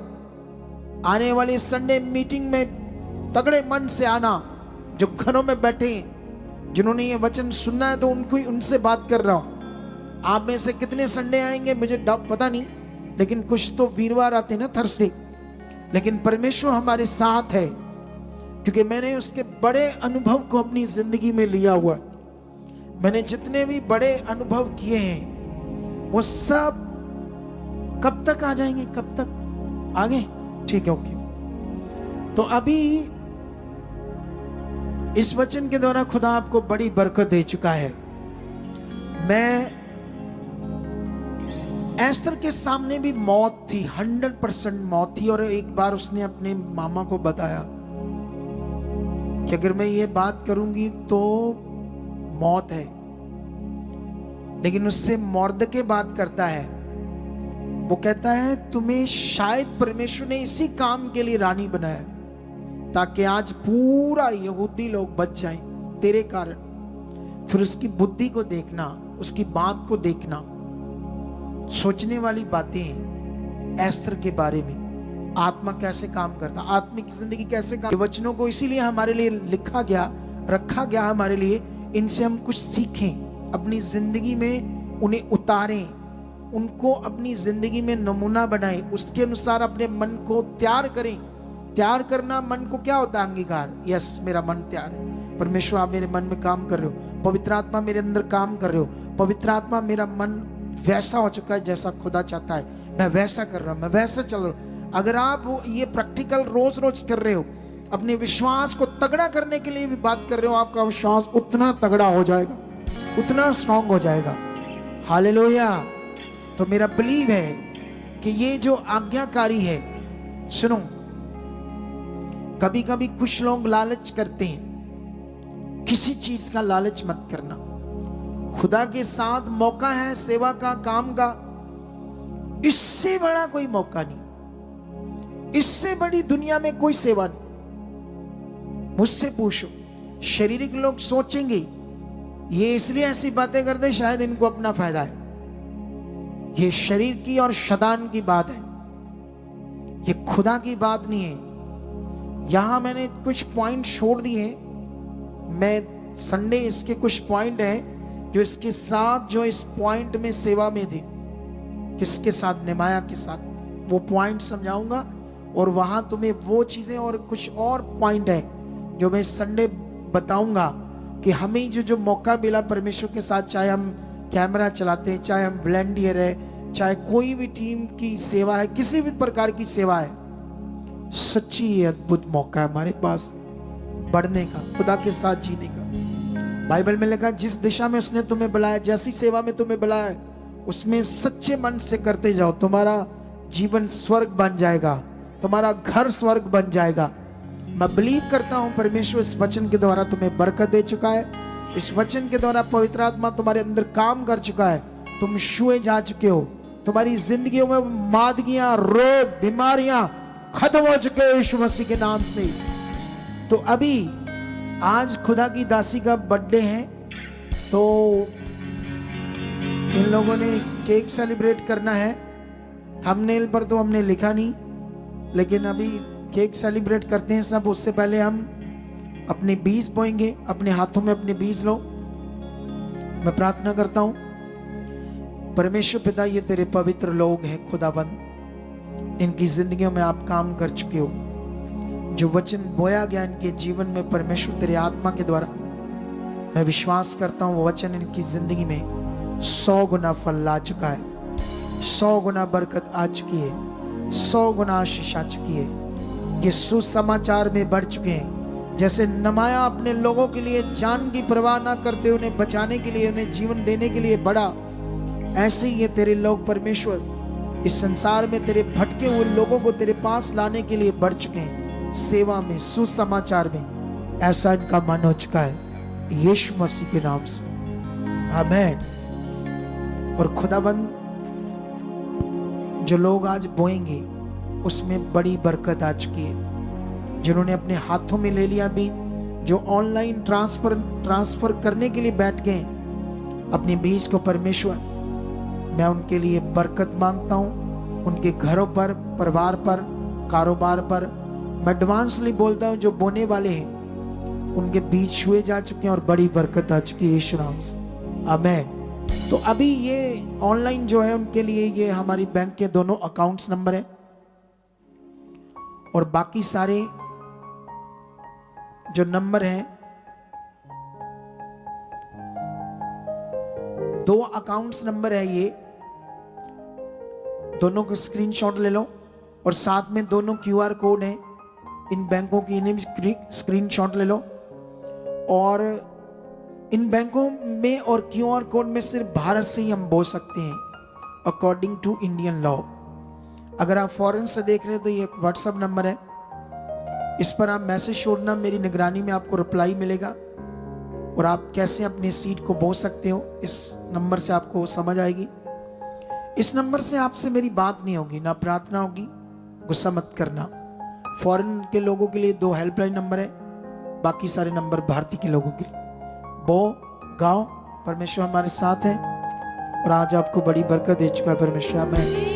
आने वाली संडे मीटिंग में तगड़े मन से आना। जो घरों में बैठे जिन्होंने ये वचन सुनना है, तो उनसे बात कर रहा हूं। आप में से कितने संडे आएंगे मुझे पता नहीं, लेकिन कुछ तो वीरवार आते हैं ना, थर्सडे। लेकिन परमेश्वर हमारे साथ है, क्योंकि मैंने उसके बड़े अनुभव को अपनी जिंदगी में लिया हुआ है। मैंने जितने भी बड़े अनुभव किए हैं वो सब कब तक आ जाएंगे? कब तक आगे? ठीक है, ओके। तो अभी इस वचन के द्वारा खुदा आपको बड़ी बरकत दे चुका है। मैं एस्तर के सामने भी मौत थी, 100% मौत थी। और एक बार उसने अपने मामा को बताया कि अगर मैं ये बात करूंगी तो मौत है। लेकिन उससे मौर्दके बात करता है। वो कहता है तुम्हें शायद परमेश्वर ने इसी काम के लिए रानी बनाया, ताकि आज पूरा यहूदी लोग बच जाएं तेरे कारण। फिर उसकी बुद्धि को देखना, उसकी बात को देखना। सोचने वाली बातें हैं एस्तर के बारे में। आत्मा कैसे काम करता, आत्मिक जिंदगी कैसे काम। वचनों को इसीलिए हमारे लिए लिखा गया, रखा गया हमारे लिए। इनसे हम कुछ सीखें, अपनी जिंदगी में उन्हें उतारें, उनको अपनी जिंदगी में नमूना बनाएं, उसके अनुसार अपने मन को तैयार करें। तैयार करना मन को क्या होता है? अंगीकार। यस, मेरा मन तैयार है। परमेश्वर आप मेरे मन में काम कर रहे हो, पवित्र आत्मा मेरे अंदर काम कर रहे हो। पवित्र आत्मा, मेरा मन वैसा हो चुका है जैसा खुदा चाहता है, मैं वैसा कर रहा हूं, मैं वैसा चल रहा हूं। अगर आप ये प्रैक्टिकल रोज रोज कर रहे हो, अपने विश्वास को तगड़ा करने के लिए भी बात कर रहे हो, आपका विश्वास उतना तगड़ा हो जाएगा, उतना स्ट्रांग हो जाएगा। हालेलुया। तो मेरा बिलीव है कि ये जो आज्ञाकारी है, सुनो, कभी कभी कुछ लोग लालच करते हैं, किसी चीज का लालच मत करना। खुदा के साथ मौका है सेवा का, काम का, इससे बड़ा कोई मौका नहीं, इससे बड़ी दुनिया में कोई सेवा नहीं। मुझसे पूछो, शारीरिक लोग सोचेंगे ये इसलिए ऐसी बातें करते शायद इनको अपना फायदा है। ये शरीर की और शैतान की बात है, ये खुदा की बात नहीं है। यहां मैंने कुछ पॉइंट छोड़ दिए, मैं संडे इसके कुछ पॉइंट है जो इसके साथ, जो इस पॉइंट में सेवा में थे, किसके साथ, नेमाया के साथ, वो पॉइंट समझाऊंगा। और वहां तुम्हें वो चीजें और कुछ और पॉइंट है जो मैं संडे बताऊंगा कि हमें जो मौका मिला परमेश्वर के साथ, चाहे हम कैमरा चलाते हैं, चाहे हम वॉलंटियर है, चाहे कोई भी टीम की सेवा है, किसी भी प्रकार की सेवा है, सच्ची अद्भुत मौका है हमारे पास बढ़ने का, खुदा के साथ जीने का। बाइबल में लिखा जिस दिशा में उसने तुम्हें बुलाया, जैसी सेवा में तुम्हें बुलाया, उसमें सच्चे मन से करते जाओ, तुम्हारा जीवन स्वर्ग बन जाएगा, तुम्हारा घर स्वर्ग बन जाएगा। मैं बिलीव करता हूं परमेश्वर इस वचन के द्वारा तुम्हें बरकत दे चुका है, इस वचन के द्वारा पवित्र आत्मा तुम्हारे अंदर काम कर चुका है, तुम छुए जा चुके हो, तुम्हारी जिंदगियों में मादगियां, रोग, बीमारियां खत्म हो चुके हैं यीशु मसीह के नाम से। तो अभी आज खुदा की दासी का बर्थडे है, तो इन लोगों ने केक सेलिब्रेट करना है। थंबनेल पर तो हमने लिखा नहीं, लेकिन अभी केक सेलिब्रेट करते हैं सब। उससे पहले हम अपने बीज बोएंगे, अपने हाथों में अपने बीज लो। मैं प्रार्थना करता हूं, परमेश्वर पिता, ये तेरे पवित्र लोग हैं खुदाबंद, इनकी जिंदगियों में आप काम कर चुके हो। जो वचन बोया गया इनके जीवन में परमेश्वर तेरे आत्मा के द्वारा, मैं विश्वास करता हूं वो वचन इनकी जिंदगी में 100 गुना फल ला चुका है, 100 गुना बरकत आ चुकी है, 100 गुना आशीष आ चुकी है। ये सुसमाचार में बढ़ चुके हैं। जैसे नमाया अपने लोगों के लिए जान की परवाह ना करते उन्हें बचाने के लिए, उन्हें जीवन देने के लिए बढ़ा, ऐसे ही ये तेरे लोग परमेश्वर इस संसार में तेरे भटके हुए लोगों को तेरे पास लाने के लिए बढ़ चुके हैं, सेवा में, सुसमाचार में। ऐसा इनका मन हो चुका है यीशु मसीह के नाम से, आमीन। और खुदाबंद जो लोग आज बोएंगे उसमें बड़ी बरकत आ चुकी है। जिन्होंने अपने हाथों में ले लिया बीज, जो ऑनलाइन ट्रांसफर करने के लिए बैठ गए अपने बीज को, परमेश्वर मैं उनके लिए बरकत मांगता हूं, उनके घरों पर, परिवार पर, कारोबार पर। मैं एडवांसली बोलता हूं, जो बोने वाले हैं उनके बीज छुए जा चुके हैं और बड़ी बरकत आ चुकी है यीशु नाम से, आमीन। तो अभी ये ऑनलाइन जो है उनके लिए ये हमारी बैंक के दोनों अकाउंट्स नंबर है, और बाकी सारे जो नंबर हैं, 2 अकाउंट्स नंबर है, ये दोनों को स्क्रीनशॉट ले लो, और साथ में दोनों QR कोड है इन बैंकों की, इन्हें भी स्क्रीनशॉट ले लो। और इन बैंकों में और QR कोड में सिर्फ भारत से ही हम बोल सकते हैं अकॉर्डिंग टू इंडियन लॉ। अगर आप फॉरेन से देख रहे हैं तो ये व्हाट्सएप नंबर है, इस पर आप मैसेज छोड़ना, मेरी निगरानी में आपको रिप्लाई मिलेगा, और आप कैसे अपने सीट को बो सकते हो इस नंबर से आपको समझ आएगी। इस नंबर से आपसे मेरी बात नहीं होगी, ना प्रार्थना होगी, गुस्सा मत करना। फॉरेन के लोगों के लिए 2 हेल्पलाइन नंबर है, बाकी सारे नंबर भारतीय के लोगों के लिए। बो गाओ, परमेश्वर हमारे साथ है और आज आपको बड़ी बरकत दे चुका है परमेश्वर, आमीन।